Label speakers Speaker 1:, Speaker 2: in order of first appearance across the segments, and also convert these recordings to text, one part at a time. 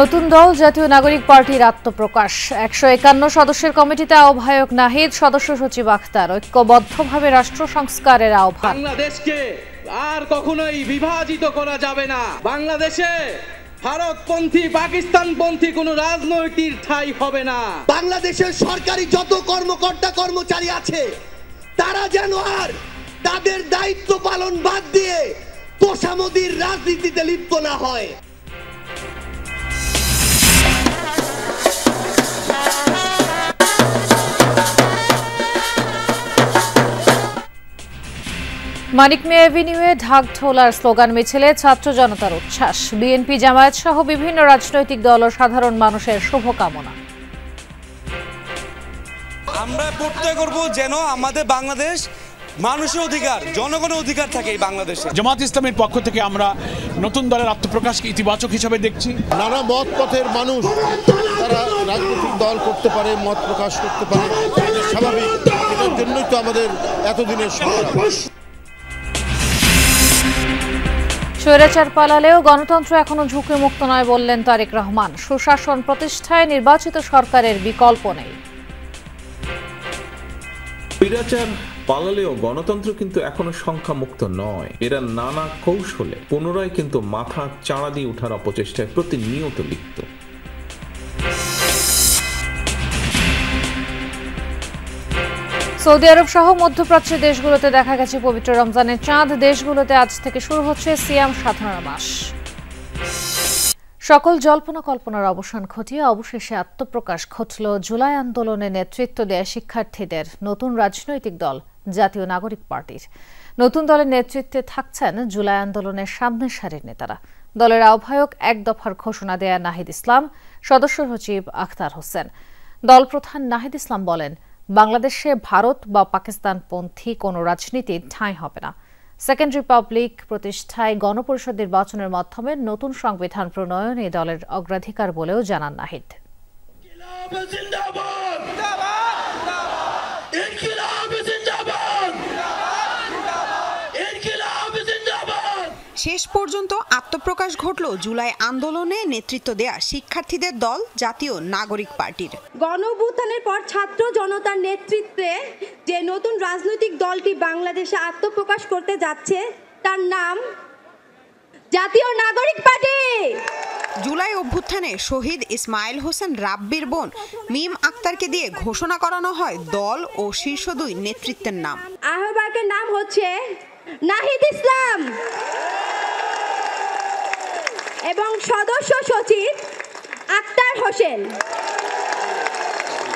Speaker 1: নতুন দল জাতীয় নাগরিক পার্টির আত্মপ্রকাশ। ১৫১ সদস্যের কমিটিতে আহ্বায়ক নাহিদ, সদস্য সচিব আখতার। ঐক্যবদ্ধভাবে রাষ্ট্র সংস্কারের আহ্বান।
Speaker 2: বাংলাদেশকে আর কখনোই বিভাজিত করা যাবে না। বাংলাদেশে ভারতপন্থী পাকিস্তানপন্থী কোনো রাজনৈতিক ঠাঁই হবে না।
Speaker 3: বাংলাদেশের সরকারি যত কর্মকর্তা কর্মচারী আছে তারা যেন আর তাদের দায়িত্ব পালন বাদ দিয়ে তোষামোদির রাজনীতিতে লিপ্ত না হয়।
Speaker 1: মানিক মিয়া এভিনিউয়ে ঢাকঢোল আর স্লোগান মিছিলে ছাত্র জনতার উচ্ছ্বাস। বিএনপি, জামায়াত সহ বিভিন্ন রাজনৈতিক দল ও সাধারণ মানুষের শুভকামনা।
Speaker 4: আমরা প্রত্যয় করব যেন আমাদের বাংলাদেশ মানুষের অধিকার, জনগণের অধিকার থাকে এই বাংলাদেশে।
Speaker 5: জামাত ইসলামের পক্ষ থেকে আমরা নতুন দলের আত্মপ্রকাশকে ইতিবাচক হিসেবে দেখছি।
Speaker 6: নানা মত পথের মানুষ তারা রাজনৈতিক দল করতে পারে, মত প্রকাশ করতে পারে, এটা স্বাভাবিক। এটার জন্যই তো আমাদের এতদিনের সংগ্রাম।
Speaker 1: স্বৈরাচার পালালেও গণতন্ত্র এখনো ঝুঁকিমুক্ত নয় বললেন তারেক রহমান। সুশাসন প্রতিষ্ঠায় নির্বাচিত সরকারের বিকল্প নেই।
Speaker 7: স্বৈরাচার পালালেও গণতন্ত্র কিন্তু এখনো সংখ্যামুক্ত নয়। এরা নানা কৌশলে পুনরায় কিন্তু মাথা চাড়া দিয়ে ওঠার অপচেষ্টায় প্রতিনিয়ত লিপ্ত।
Speaker 1: সৌদি আরব সহ মধ্যপ্রাচ্যের দেশগুলোতে দেখা গেছে পবিত্র রমজানের চাঁদ। দেশগুলোতে আজ থেকে শুরু হচ্ছে সিয়াম সাধনার মাস। সকল জল্পনা কল্পনার অবসান ঘটিয়ে অবশেষে আত্মপ্রকাশ ঘটল জুলাই আন্দোলনে নেতৃত্ব দেয়া শিক্ষার্থীদের নতুন রাজনৈতিক দল জাতীয় নাগরিক পার্টির। নতুন দলের নেতৃত্বে থাকছেন জুলাই আন্দোলনের সামনের সারির নেতারা। দলের আহ্বায়ক এক দফার ঘোষণা দেয়া নাহিদ ইসলাম, সদস্য সচিব আখতার হোসেন। দলপ্রধান নাহিদ ইসলাম বলেন, বাংলাদেশে ভারত বা পাকিস্তানপন্থী কোনো রাজনীতির ঠাঁই হবে না। সেকেন্ড রিপাবলিক প্রতিষ্ঠায় গণপরিষদ নির্বাচনের মাধ্যমে নতুন সংবিধান প্রণয়ন এই দলের অগ্রাধিকার বলেও জানান নাহিদ।
Speaker 8: শেষ পর্যন্ত আত্মপ্রকাশ ঘটল জুলাই আন্দোলনে নেতৃত্ব দেয়া শিক্ষার্থীদের দল জাতীয় নাগরিক পার্টির।
Speaker 9: গণঅভ্যুত্থানের পর ছাত্র জনতার নেতৃত্বে যে নতুন রাজনৈতিক দলটি বাংলাদেশে আত্মপ্রকাশ করতে যাচ্ছে তার নাম জাতীয় নাগরিক পার্টি।
Speaker 8: জুলাই অভ্যুত্থানে শহীদ ইসমাইল হোসেন রাব্বির বোন মিম আক্তারকে দিয়ে ঘোষণা করানো হয় দল ও শীর্ষ দুই নেতৃত্বের নাম।
Speaker 9: আহ্বায়কের নাম হচ্ছে নাহিদ ইসলাম এবং সদস্য সচিব আখতার হোসেন।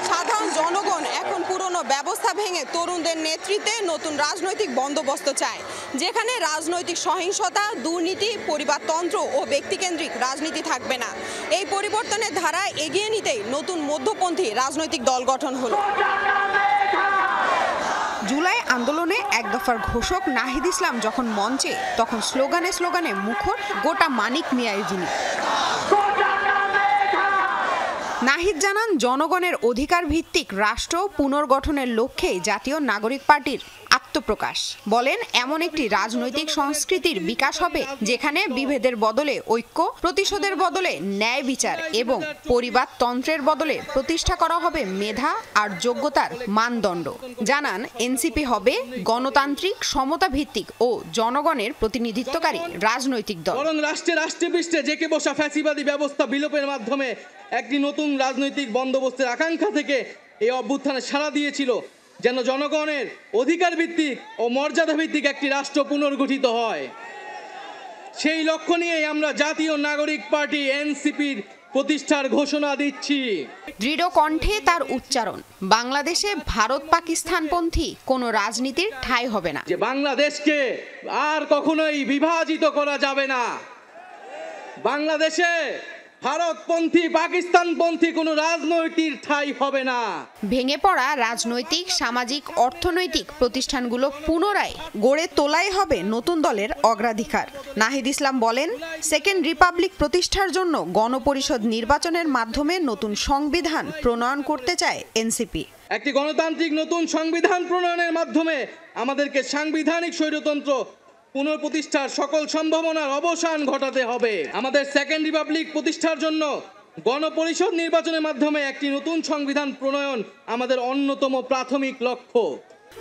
Speaker 8: সাধারণ জনগণ এখন পুরনো ব্যবস্থা ভেঙে তরুণদের নেতৃত্বে নতুন রাজনৈতিক বন্দোবস্ত চায়, যেখানে রাজনৈতিক সহিংসতা, দুর্নীতি, পরিবারতন্ত্র ও ব্যক্তিকেন্দ্রিক রাজনীতি থাকবে না। এই পরিবর্তনের ধারা এগিয়ে নিতেই নতুন মধ্যপন্থী রাজনৈতিক দল গঠন হলো। জুলাই আন্দোলনে এক দফার ঘোষক নাহিদ ইসলাম যখন মঞ্চে, তখন স্লোগানে স্লোগানে মুখর গোটা মানিক মিয়া এভিনিউ। নাহিদ জানান, জনগণের অধিকার ভিত্তিক রাষ্ট্র পুনর্গঠনের লক্ষ্যে জাতীয় নাগরিক পার্টির আত্মপ্রকাশ। বলেন, এমন একটি রাজনৈতিক সংস্কৃতির বিকাশ হবে যেখানে বিভেদের বদলে ঐক্য, প্রতিশোধের বদলে ন্যায় বিচার এবং পরিবারতন্ত্রের বদলে প্রতিষ্ঠা করা হবে মেধা আর যোগ্যতার মানদণ্ড। জানান, এনসিপি হবে গণতান্ত্রিক, সমতা ভিত্তিক ও জনগণের প্রতিনিধিত্বকারী রাজনৈতিক দল।
Speaker 2: বরং রাষ্ট্রে পৃষ্ঠে জেঁকে বসা ফ্যাসিবাদী ব্যবস্থা বিলোপের মাধ্যমে একটি নতুন রাজনৈতিক বন্দোবস্তের আকাঙ্ক্ষা থেকে এই অভ্যুত্থানে সাড়া দিয়েছিল, যেন জনগণের অধিকার ভিত্তিক ও মর্যাদা ভিত্তিক একটি রাষ্ট্র পুনর্গঠিত হয়। সেই লক্ষ্য নিয়েই আমরা জাতীয় নাগরিক পার্টি এনসিপির প্রতিষ্ঠার ঘোষণা দিচ্ছি।
Speaker 8: দৃঢ় কণ্ঠে তার উচ্চারণ, বাংলাদেশে ভারত পাকিস্তানপন্থী কোনো রাজনীতির ঠাঁই হবে না।
Speaker 2: যে বাংলাদেশকে আর কখনোই বিভাজিত করা যাবে না। বাংলাদেশে ভারতপন্থী পাকিস্তানপন্থী কোনো রাজনৈতিক ঠাঁই হবে না।
Speaker 8: ভেঙে পড়া রাজনৈতিক, সামাজিক, অর্থনৈতিক প্রতিষ্ঠানগুলো পুনরায় গড়ে তোলাই হবে নতুন দলের অগ্রাধিকার। নাহিদ ইসলাম বলেন, সেকেন্ড রিপাবলিক প্রতিষ্ঠার জন্য গণপরিষদ নির্বাচনের মাধ্যমে নতুন সংবিধান প্রণয়ন করতে চায় এনসিপি।
Speaker 2: একটি গণতান্ত্রিক নতুন সংবিধান প্রণয়নের মাধ্যমে আমাদেরকে সাংবিধানিক স্বৈরতন্ত্র পুনঃপ্রতিষ্ঠার সকল সম্ভাবনার অবসান ঘটাতে হবে। আমাদের সেকেন্ড রিপাবলিক প্রতিষ্ঠার জন্য গণপরিষদ নির্বাচনের মাধ্যমে একটি নতুন সংবিধান প্রণয়ন আমাদের অন্যতম প্রাথমিক লক্ষ্য।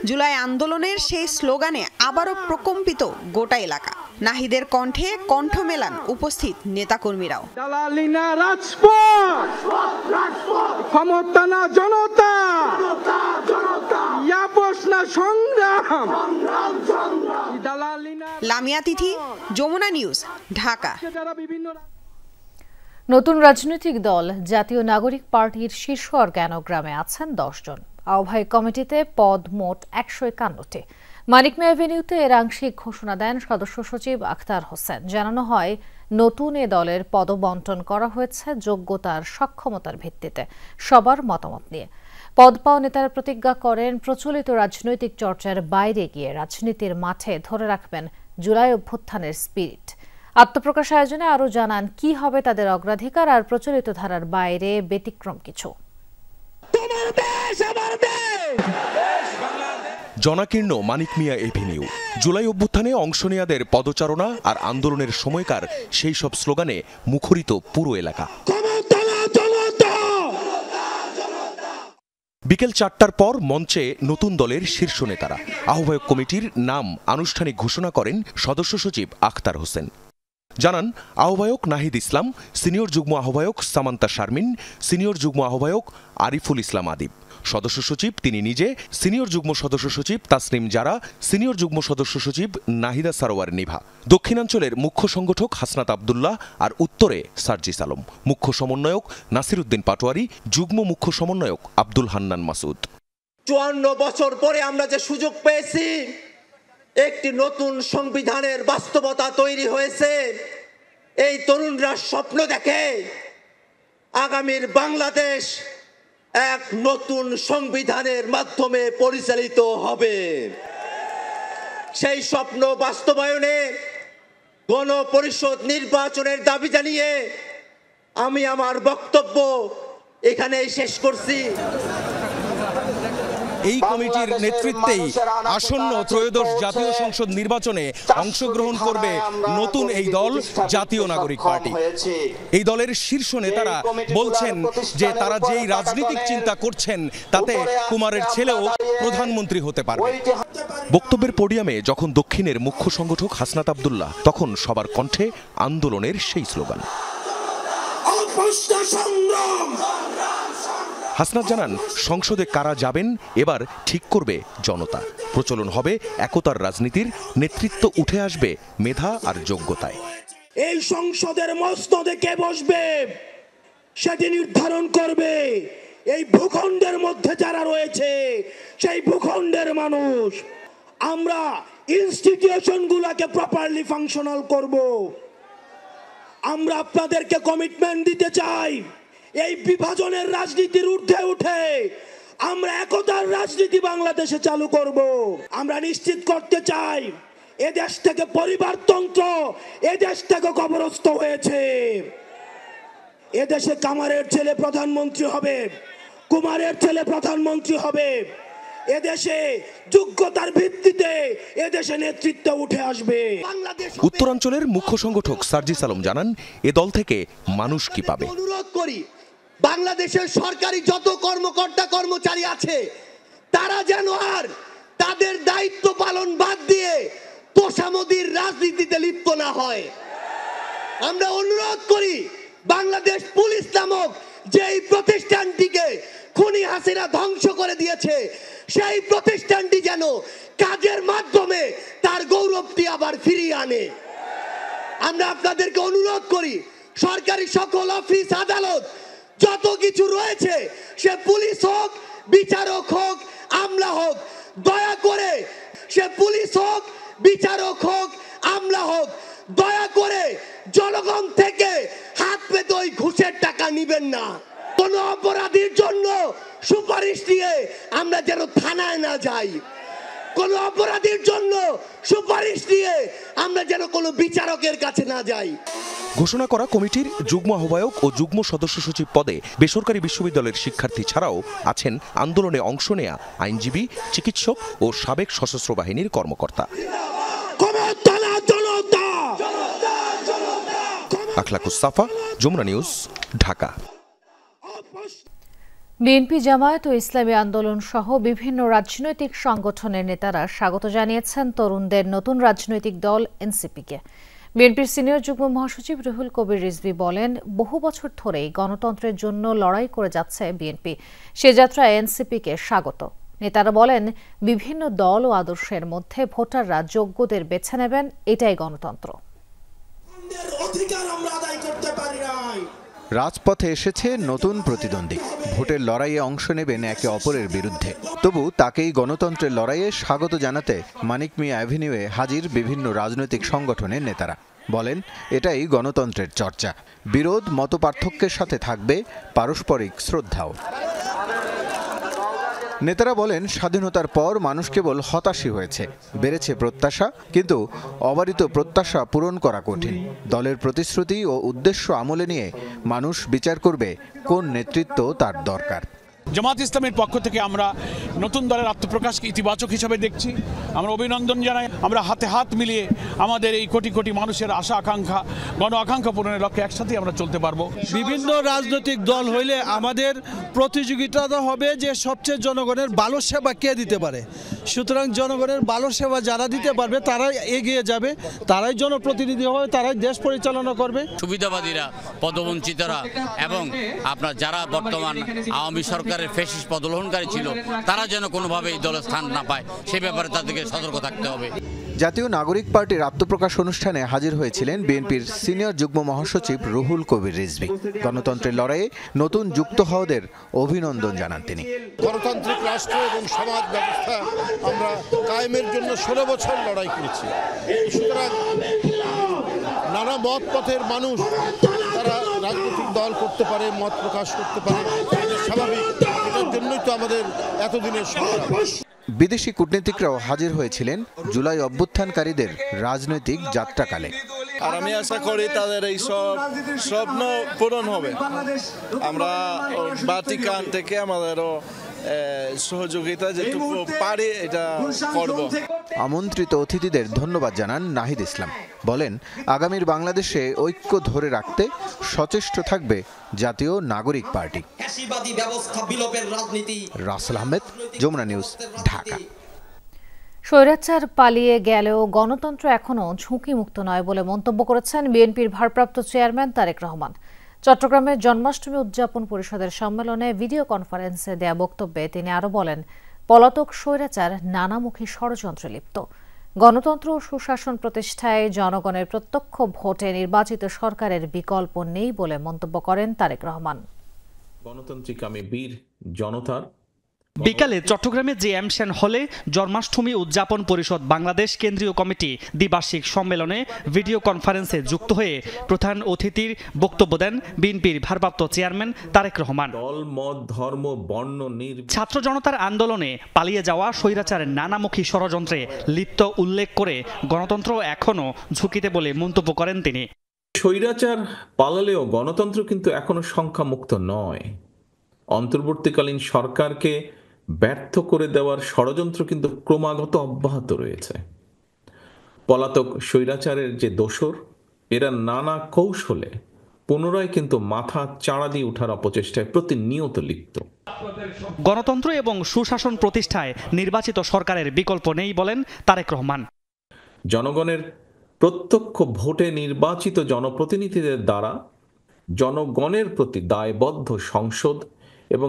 Speaker 8: জুলাই আন্দোলনের সেই স্লোগানে আবারও প্রকম্পিত গোটা এলাকা। নাহিদের কণ্ঠে কণ্ঠ মেলান উপস্থিত নেতাকর্মীরাও।
Speaker 2: দালালি না রাজপথ, ক্ষমতা না জনতা, ইয়াপস না সংগ্রাম।
Speaker 8: লামিয়া তিথি, যমুনা নিউজ, ঢাকা।
Speaker 1: নতুন রাজনৈতিক দল জাতীয় নাগরিক পার্টির শীর্ষ অর্গানোগ্রামে আছেন 10 জন। আহ্বায়ক কমিটিতে পদ মোট 151টি। মানিক মিয়া এভিনিউতে এর আংশিক ঘোষণা দেন সদস্য সচিব আখতার হোসেন। জানানো হয়, নতুন এ দলের পদবণ্টন করা হয়েছে যোগ্যতার সক্ষমতার ভিত্তিতে, সবার মতামত নিয়ে। পদ পাওয়া নেতারা প্রতিজ্ঞা করেন প্রচলিত রাজনৈতিক চর্চার বাইরে গিয়ে রাজনীতির মাঠে ধরে রাখবেন জুলাই অভ্যুত্থানের স্পিরিট। আত্মপ্রকাশ আয়োজনে আরও জানান কি হবে তাদের অগ্রাধিকার আর প্রচলিত ধারার বাইরে ব্যতিক্রম কিছু।
Speaker 10: জনাকীর্ণ মানিক মিয়া এভিনিউ। জুলাই অভ্যুত্থানে অংশ নেয়াদের পদচারণা আর আন্দোলনের সময়কার সেই সব স্লোগানে মুখরিত পুরো এলাকা। বিকেল 4টার পর মঞ্চে নতুন দলের শীর্ষ নেতারা। আহ্বায়ক কমিটির নাম আনুষ্ঠানিক ঘোষণা করেন সদস্য সচিব আখতার হোসেন। জানান, আহ্বায়ক নাহিদ ইসলাম, সিনিয়র যুগ্ম আহ্বায়ক সামান্তা শারমিন, সিনিয়র যুগ্ম আহ্বায়ক আরিফুল ইসলাম আদিব, সদস্য সচিব তিনি নিজে, সিনিয়র যুগ্ম সদস্য সচিব তাসনিম জারা, সিনিয়র যুগ্ম সদস্য সচিব নাহিদা সারোয়ার নিভা, দক্ষিণাঞ্চলের মুখ্য সংগঠক হাসনাত আবদুল্লাহ আর উত্তরে সার্জিস আলম, মুখ্য সমন্বয়ক নাসির উদ্দিন পাটোয়ারি, যুগ্ম মুখ্য সমন্বয়ক আব্দুল হান্নান মাসুদ।
Speaker 3: 54 বছর পরে আমরা যে সুযোগ পেয়েছি, একটি নতুন সংবিধানের বাস্তবতা তৈরি হয়েছে। এই তরুণরা স্বপ্ন দেখে আগামীর বাংলাদেশ এক নতুন সংবিধানের মাধ্যমে পরিচালিত হবে। সেই স্বপ্ন বাস্তবায়নে গণপরিষদ নির্বাচনের দাবি জানিয়ে আমি আমার বক্তব্য এখানেই শেষ করছি।
Speaker 10: এই কমিটির নেতৃত্বেই আসন্ন ত্রয়োদশ জাতীয় সংসদ নির্বাচনে অংশগ্রহণ করবে নতুন এই দল জাতীয় নাগরিক পার্টি। এই দলের শীর্ষ নেতারা বলছেন যে তারা যেই রাজনৈতিক চিন্তা করছেন তাতে কুমারের ছেলেও প্রধানমন্ত্রী হতে পারবে। বক্তব্যের পোডিয়ামে যখন দক্ষিণের মুখ্য সংগঠক হাসনাত আবদুল্লাহ, তখন সবার কণ্ঠে আন্দোলনের সেই স্লোগান। হাসনাত জানান, সংসদে কারা যাবেন এবার ঠিক করবে জনতা। প্রচলন হবে একতার রাজনীতির, নেতৃত্ব উঠে আসবে মেধা আর যোগ্যতায়।
Speaker 11: এই সংসদের মসনদে কে বসবে সেটি নির্ধারণ করবে এই ভূখণ্ডের মধ্যে যারা রয়েছে, সেই ভূখণ্ডের মানুষ। আমরা ইনস্টিটিউশনগুলোকে প্রপারলি ফাংশনাল করব। আমরা আপনাদেরকে কমিটমেন্ট দিতে চাই, এই বিভাজনের রাজনীতির ঊর্ধ্বে উঠে আমরা একতার রাজনীতি বাংলাদেশে চালু করব। আমরা নিশ্চিত করতে চাই এদেশ থেকে পরিবারতন্ত্র এদেশ থেকে কবরস্থ হয়েছে। এদেশে কামারের ছেলে প্রধানমন্ত্রী হবে, কুমারের ছেলে প্রধানমন্ত্রী হবে। এদেশে যোগ্যতার ভিত্তিতে এদেশে নেতৃত্ব উঠে আসবে।
Speaker 10: উত্তরাঞ্চলের মুখ্য সংগঠক সার্জিস আলম জানান, এ দল থেকে মানুষ কি পাবে।
Speaker 3: অনুরোধ করি, বাংলাদেশের সরকারি যত কর্মকর্তা কর্মচারী আছে তারা যেন আর তাদের দায়িত্ব পালন বাদ দিয়ে তোষামোদির রাজনীতিতে লিপ্ত না হয়। আমরা অনুরোধ করি, বাংলাদেশ পুলিশ নামক যেই প্রতিষ্ঠানটিকে খুনি হাসিনা ধ্বংস করে দিয়েছে, সেই প্রতিষ্ঠানটি যেন কাজের মাধ্যমে তার গৌরবটি আবার ফিরিয়ে আনে। আমরা আপনাদেরকে অনুরোধ করি, সরকারি সকল অফিস আদালত যত কিছু রয়েছে, সে পুলিশ হোক, বিচারক হোক, আমলা হোক, দয়া করে সে পুলিশ হোক, বিচারক হোক, আমলা হোক, দয়া করে জনগণ থেকে হাত পেতে ওই ঘুষের টাকা নিবেন না। কোন অপরাধীর জন্য সুপারিশ দিয়ে আমরা যেন থানায় না যাই, কোন অপরাধীর জন্য সুপারিশ দিয়ে আমরা যেন কোনো বিচারকের কাছে না যাই।
Speaker 10: ঘোষণা করা কমিটির যুগ্ম আহ্বায়ক ও যুগ্ম সদস্য সচিব পদে বেসরকারি বিশ্ববিদ্যালয়ের শিক্ষার্থী ছাড়াও আছেন আন্দোলনে অংশ নেয়া আইনজীবী, চিকিৎসক ও সাবেক সশস্ত্র বাহিনীর কর্মকর্তা। আখলাকুস সাফা, যমুনা নিউজ, ঢাকা।
Speaker 1: বিএনপি, জামায়াত ও ইসলামী আন্দোলন সহ বিভিন্ন রাজনৈতিক সংগঠনের নেতারা স্বাগত জানিয়েছেন তরুণদের নতুন রাজনৈতিক দল এনসিপিকে। বিএনপির সিনিয়র যুগ্ম মহাসচিব রুহুল কবির রিজভী বলেন, বহু বছর ধরেই গণতন্ত্রের জন্য লড়াই করে যাচ্ছে বিএনপি, সে যাত্রায় এনসিপিকে স্বাগত। নেতারা বলেন, বিভিন্ন দল ও আদর্শের মধ্যে ভোটাররা যোগ্যদের বেছে নেবেন, এটাই গণতন্ত্র।
Speaker 12: রাজপথে এসেছে নতুন প্রতিদ্বন্দ্বী, ভোটের লড়াইয়ে অংশ নেবেন একে অপরের বিরুদ্ধে। তবু তাকেই গণতন্ত্রের লড়াইয়ে স্বাগত জানাতে মানিক মিয়া অ্যাভিনিউয়ে হাজির বিভিন্ন রাজনৈতিক সংগঠনের নেতারা। বলেন, এটাই গণতন্ত্রের চর্চা। বিরোধ মতপার্থক্যের সাথে থাকবে পারস্পরিক শ্রদ্ধাও। নেতারা বলেন, স্বাধীনতার পর মানুষ কেবল হতাশই হয়েছে, বেড়েছে প্রত্যাশা, কিন্তু অবারিত প্রত্যাশা পূরণ করা কঠিন। দলের প্রতিশ্রুতি ও উদ্দেশ্য আমলে নিয়ে মানুষ বিচার করবে কোন নেতৃত্ব তার দরকার।
Speaker 5: জামাত ইসলামের পক্ষ থেকে আমরা নতুন দলের আত্মপ্রকাশকে ইতিবাচক হিসাবে দেখছি। আমরা অভিনন্দন জানাই। আমরা হাতে হাত মিলিয়ে আমাদের এই কোটি কোটি মানুষের আশা আকাঙ্ক্ষা, গণ আকাঙ্ক্ষা পূরণের লক্ষ্যে একসাথে আমরা চলতে পারবো।
Speaker 13: বিভিন্ন রাজনৈতিক দল হইলে আমাদের প্রতিযোগিতা হবে যে সবচেয়ে জনগণের ভালো সেবা কে দিতে পারে। সুতরাং জনগণের ভালো সেবা যারা দিতে পারবে তারাই এগিয়ে যাবে, তারাই জনপ্রতিনিধি হবে, তারাই দেশ পরিচালনা করবে।
Speaker 14: সুবিধাবাদীরা, পদবঞ্চিতরা এবং আপনার যারা বর্তমান আওয়ামী সরকার ফ্যাসিস্ট পদগ্রহণকারী ছিল, তারা যেন কোনোভাবে এই দলের স্থান না পায়, সে ব্যাপারে তাদেরকে সতর্ক থাকতে হবে।
Speaker 12: জাতীয় নাগরিক পার্টির আত্মপ্রকাশ অনুষ্ঠানে হাজির হয়েছিলেন বিএনপির সিনিয়র যুগ্ম মহাসচিব রুহুল কবির রিজভী। গণতন্ত্রের লড়াইয়ে নতুন যুক্ত হওয়াদের অভিনন্দন জানান তিনি।
Speaker 6: গণতান্ত্রিক রাষ্ট্র এবং সমাজ ব্যবস্থা আমরা কায়েমের জন্য 16 বছর লড়াই করেছি। সুতরাং নানা মত পথের মানুষ তারা রাজনৈতিক দল করতে পারে, মত প্রকাশ করতে পারে, এটা স্বাভাবিক। এটার জন্যই তো আমাদের এতদিনের সংগ্রাম।
Speaker 12: বিদেশি কূটনীতিকরাও হাজির হয়েছিলেন জুলাই অভ্যুত্থানকারীদের রাজনৈতিক যাত্রাকালে।
Speaker 15: আর আমি আশা করি তাদের এই সব স্বপ্ন পূরণ হবে। আমরা ভাটিকান থেকে আমাদেরও সহযোগিতা যেটুকু পারি এটা করব।
Speaker 12: আমন্ত্রিত অতিথিদের ধন্যবাদ জানান নাহিদ ইসলাম। বলেন, আগামীর বাংলাদেশে ঐক্য ধরে রাখতে সচেষ্ট থাকবে জাতীয় নাগরিক পার্টি। রাসেল আহমেদ, যমুনা নিউজ, ঢাকা।
Speaker 1: স্বৈরাচার পালিয়ে গেলেও গণতন্ত্র এখনও ঝুঁকিমুক্ত নয় বলে মন্তব্য করেছেন বিএনপির ভারপ্রাপ্ত চেয়ারম্যান তারেক রহমান। চট্টগ্রামে জন্মাষ্টমী উদযাপন পরিষদের সম্মেলনে ভিডিও কনফারেন্সে দেয়া বক্তব্যে তিনি আরও বলেন, পলাতক স্বৈরাচার নানামুখী ষড়যন্ত্রে লিপ্ত। গণতন্ত্র ও সুশাসন প্রতিষ্ঠায় জনগণের প্রত্যক্ষ ভোটে নির্বাচিত সরকারের বিকল্প নেই বলে মন্তব্য করেন তারেক রহমান।
Speaker 7: গণতান্ত্রিক আমি বীর জনতার
Speaker 16: বিকালে চট্টগ্রামে জিএম সেন হলে জন্মাষ্টমী উদযাপন পরিষদ বাংলাদেশ কেন্দ্রীয় কমিটি দ্বিবার্ষিক সম্মেলনে ভিডিও কনফারেন্সে যুক্ত হয়ে প্রধান অতিথির বক্তব্য দেন বিএনপির ভারপ্রাপ্ত চেয়ারম্যান তারেক রহমান।
Speaker 7: দল, মত, ধর্ম, বর্ণ
Speaker 16: ছাত্র জনতার আন্দোলনে পালিয়ে যাওয়া স্বৈরাচারের নানামুখী ষড়যন্ত্রে লিপ্ত উল্লেখ করে গণতন্ত্র এখনো ঝুঁকিতে বলে মন্তব্য করেন তিনি।
Speaker 7: স্বৈরাচার পালালেও গণতন্ত্র কিন্তু এখনো সংখ্যামুক্ত নয়। অন্তর্বর্তীকালীন সরকারকে ব্যর্থ করে দেওয়ার ষড়যন্ত্র কিন্তু ক্রমাগত অব্যাহত রয়েছে। পলাতক স্বৈরাচারের যে দোসর, এরা নানা কৌশলে পুনরায় কিন্তু মাথা চাড়া দিয়ে ওঠার অপচেষ্টায় প্রতিনিয়ত লিপ্ত।
Speaker 16: গণতন্ত্র এবং সুশাসন প্রতিষ্ঠায় নির্বাচিত সরকারের বিকল্প নেই বলেন তারেক রহমান।
Speaker 7: জনগণের প্রত্যক্ষ ভোটে নির্বাচিত জনপ্রতিনিধিদের দ্বারা জনগণের প্রতি দায়বদ্ধ সংসদ এবং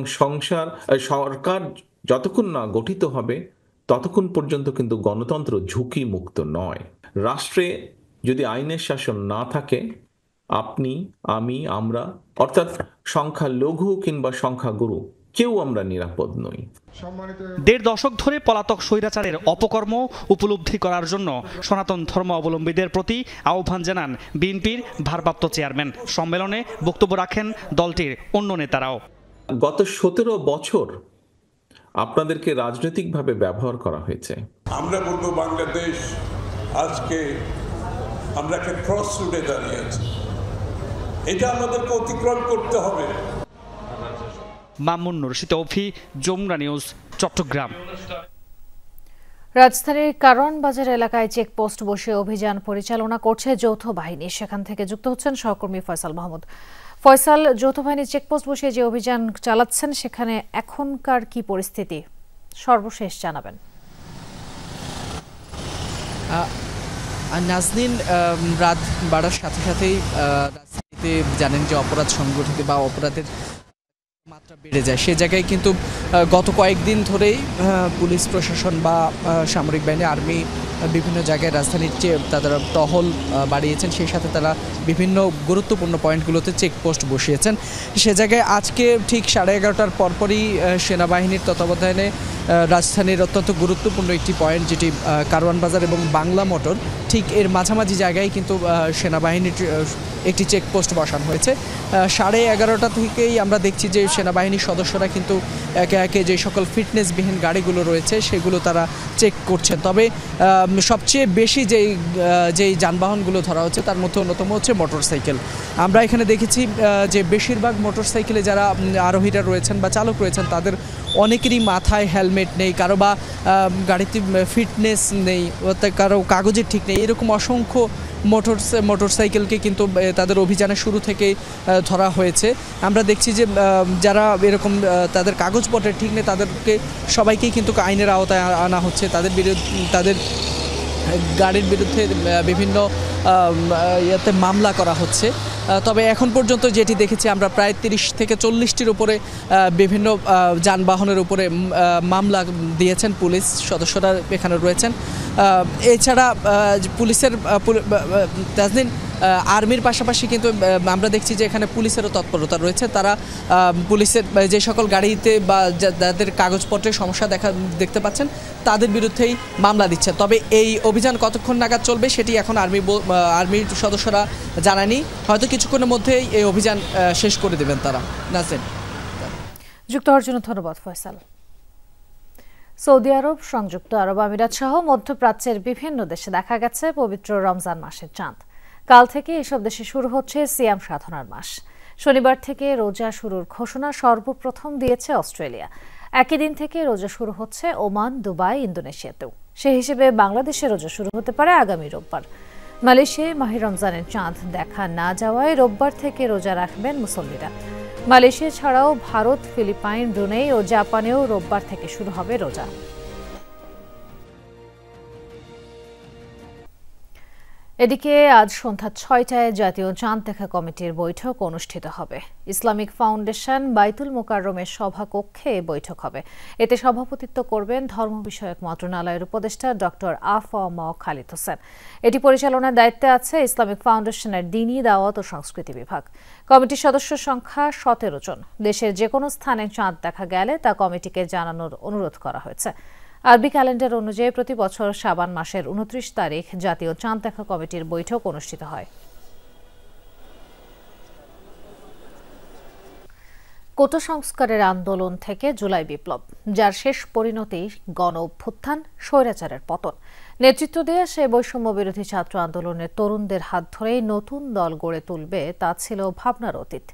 Speaker 7: সরকার যতক্ষণ না গঠিত হবে ততক্ষণ পর্যন্ত কিন্তু গণতন্ত্র ঝুঁকি মুক্ত নয়। রাষ্ট্রে যদি আইনের শাসন না থাকে, আপনি, আমি, আমরা অর্থাৎ সংখ্যালঘু কিংবা সংখ্যাগুরু কেউ আমরা নিরাপদ নই।
Speaker 16: ১.৫ দশক ধরে পলাতক স্বৈরাচারের অপকর্ম উপলব্ধি করার জন্য সনাতন ধর্ম অবলম্বীদের প্রতি আহ্বান জানান বিএনপির ভারপ্রাপ্ত চেয়ারম্যান। সম্মেলনে বক্তব্য রাখেন দলটির অন্য নেতারাও।
Speaker 7: গত 17 বছর আপনাদেরকে রাজনৈতিকভাবে ব্যবহার করা হয়েছে।
Speaker 17: আমরা বলবো বাংলাদেশ আজকে আমরা একটা ক্রস রুটে দাঁড়িয়ে আছি, এটা আমাদেরকে অতিক্রম করতে হবে।
Speaker 16: মামুন রশিদ তৌফি, যমুনা নিউজ, চট্টগ্রাম।
Speaker 1: রাজধানীর কারওয়ান বাজার এলাকায় চেকপোস্ট বসে অভিযান পরিচালনা করছে যৌথ বাহিনী। সেখান থেকে যুক্ত হচ্ছেন সহকর্মী ফয়সাল মাহমুদ। ফয়সাল, যৌথ বাহিনী চেকপোস্ট বসিয়ে যে অভিযান চালাচ্ছেন সেখানে এখনকার কি পরিস্থিতি সর্বশেষ জানাবেন।
Speaker 18: নাজনীন, রাত বাড়ার সাথে সাথেই রাজধানীতে জানেন যে অপরাধ সংগঠিত বা অপরাধের মাত্রা বেড়ে যায়। সে জায়গায় কিন্তু গত কয়েকদিন ধরেই পুলিশ প্রশাসন বা সামরিক বাহিনী, আর্মি বিভিন্ন জায়গায় রাজধানীর তারা টহল বাড়িয়েছেন। সেই সাথে তারা বিভিন্ন গুরুত্বপূর্ণ পয়েন্টগুলোতে চেকপোস্ট বসিয়েছেন। সে জায়গায় আজকে ঠিক 11:30টার পরপরই সেনাবাহিনীর তত্ত্বাবধানে রাজধানীর অত্যন্ত গুরুত্বপূর্ণ একটি পয়েন্ট, যেটি কারওয়ান বাজার এবং বাংলা মোটর, ঠিক এর মাঝামাঝি জায়গায় কিন্তু সেনাবাহিনীর একটি চেকপোস্ট বসানো হয়েছে। 11:30টা থেকেই আমরা দেখছি যে সেনাবাহিনীর সদস্যরা কিন্তু একে একে যে সকল ফিটনেসবিহীন গাড়িগুলো রয়েছে সেগুলো তারা চেক করছেন। তবে সবচেয়ে বেশি যেই যানবাহনগুলো ধরা হচ্ছে তার মধ্যে অন্যতম হচ্ছে মোটরসাইকেল। আমরা এখানে দেখেছি যে বেশিরভাগ মোটরসাইকেলে যারা আরোহীরা রয়েছেন বা চালক রয়েছেন তাদের অনেকেরই মাথায় হেলমেট নেই, কারো বা গাড়িতে ফিটনেস নেই, কারো কাগজের ঠিক নেই। এরকম অসংখ্য মোটরসাইকেলকে কিন্তু তাদের অভিযানের শুরু থেকে ধরা হয়েছে। আমরা দেখছি যে যারা এরকম তাদের কাগজপত্রের ঠিক নেই তাদেরকে সবাইকেই কিন্তু আইনের আওতায় আনা হচ্ছে। তাদের গাড়ির বিরুদ্ধে বিভিন্ন ইয়েতে মামলা করা হচ্ছে। তবে এখন পর্যন্ত যেটি দেখেছি আমরা প্রায় 30 থেকে 40টির উপরে বিভিন্ন যানবাহনের উপরে মামলা দিয়েছেন পুলিশ সদস্যরা এখানে রয়েছেন। এছাড়া পুলিশের তাজদিন আর্মির পাশাপাশি কিন্তু আমরা দেখছি যে এখানে পুলিশেরও তৎপরতা রয়েছে। তারা পুলিশের যে সকল গাড়িতে বা যাদের কাগজপত্রের সমস্যা দেখতে পাচ্ছেন তাদের বিরুদ্ধেই মামলা দিচ্ছে। তবে এই অভিযান কতক্ষণ নাগাদ চলবে সেটি এখন আর্মির সদস্যরা জানায়নি। হয়তো কিছুক্ষণের মধ্যেই এই অভিযান শেষ করে দেবেন তারা। নাজনীন,
Speaker 1: যুক্ত হওয়ার জন্য ধন্যবাদ ফয়সাল। সৌদি আরব, সংযুক্ত আরব আমিরাত সহ মধ্যপ্রাচ্যের বিভিন্ন দেশে দেখা গেছে পবিত্র রমজান মাসের চাঁদ। কাল থেকে এসব দেশে শুরু হচ্ছে সিয়াম সাধনার মাস। শনিবার থেকে রোজা শুরুর ঘোষণা সর্বপ্রথম দিয়েছে অস্ট্রেলিয়া। একই দিন থেকে রোজা শুরু হচ্ছে ওমান, দুবাই, ইন্দোনেশিয়াতেও। সেই হিসেবে বাংলাদেশে রোজা শুরু হতে পারে আগামী রোববার। মালয়েশিয়ায় মাহে রমজানের চাঁদ দেখা না যাওয়ায় রোববার থেকে রোজা রাখবেন মুসল্লিরা। মালয়েশিয়া ছাড়াও ভারত, ফিলিপাইন, ব্রুনেই ও জাপানেও রোববার থেকে শুরু হবে রোজা। এদিকে আজ সন্ধ্যা 6টায় জাতীয় চাঁদ দেখা কমিটির বৈঠক অনুষ্ঠিত হবে। ইসলামিক ফাউন্ডেশন বাইতুল মোকাররমের সভাকক্ষে বৈঠক হবে। এতে সভাপতিত্ব করবেন ধর্ম বিষয়ক মন্ত্রণালয়ের উপদেষ্টা ডক্টর আ.ফ.ম. খালিদ হোসেন। এটি পরিচালনার দায়িত্বে আছে ইসলামিক ফাউন্ডেশনের দ্বীনি, দাওয়াত ও সংস্কৃতি বিভাগ। কমিটির সদস্য সংখ্যা 17 জন। দেশের যে কোনো স্থানে চাঁদ দেখা গেলে তা কমিটিকে জানানোর অনুরোধ করা হয়েছে। আরবি ক্যালেন্ডার অনুযায়ী প্রতি বছর শাবান মাসের 29 তারিখ জাতীয় চাঁদ দেখা কমিটির বৈঠক অনুষ্ঠিত হয়। কোটা সংস্কারের আন্দোলন থেকে জুলাই বিপ্লব, যার শেষ পরিণতি গণ অভ্যুত্থান, স্বৈরাচারের পতন। নেতৃত্ব দিয়ে সে বৈষম্য বিরোধী ছাত্র আন্দোলনের তরুণদের হাত ধরেই নতুন দল গড়ে তুলবে তা ছিল ভাবনার অতীত।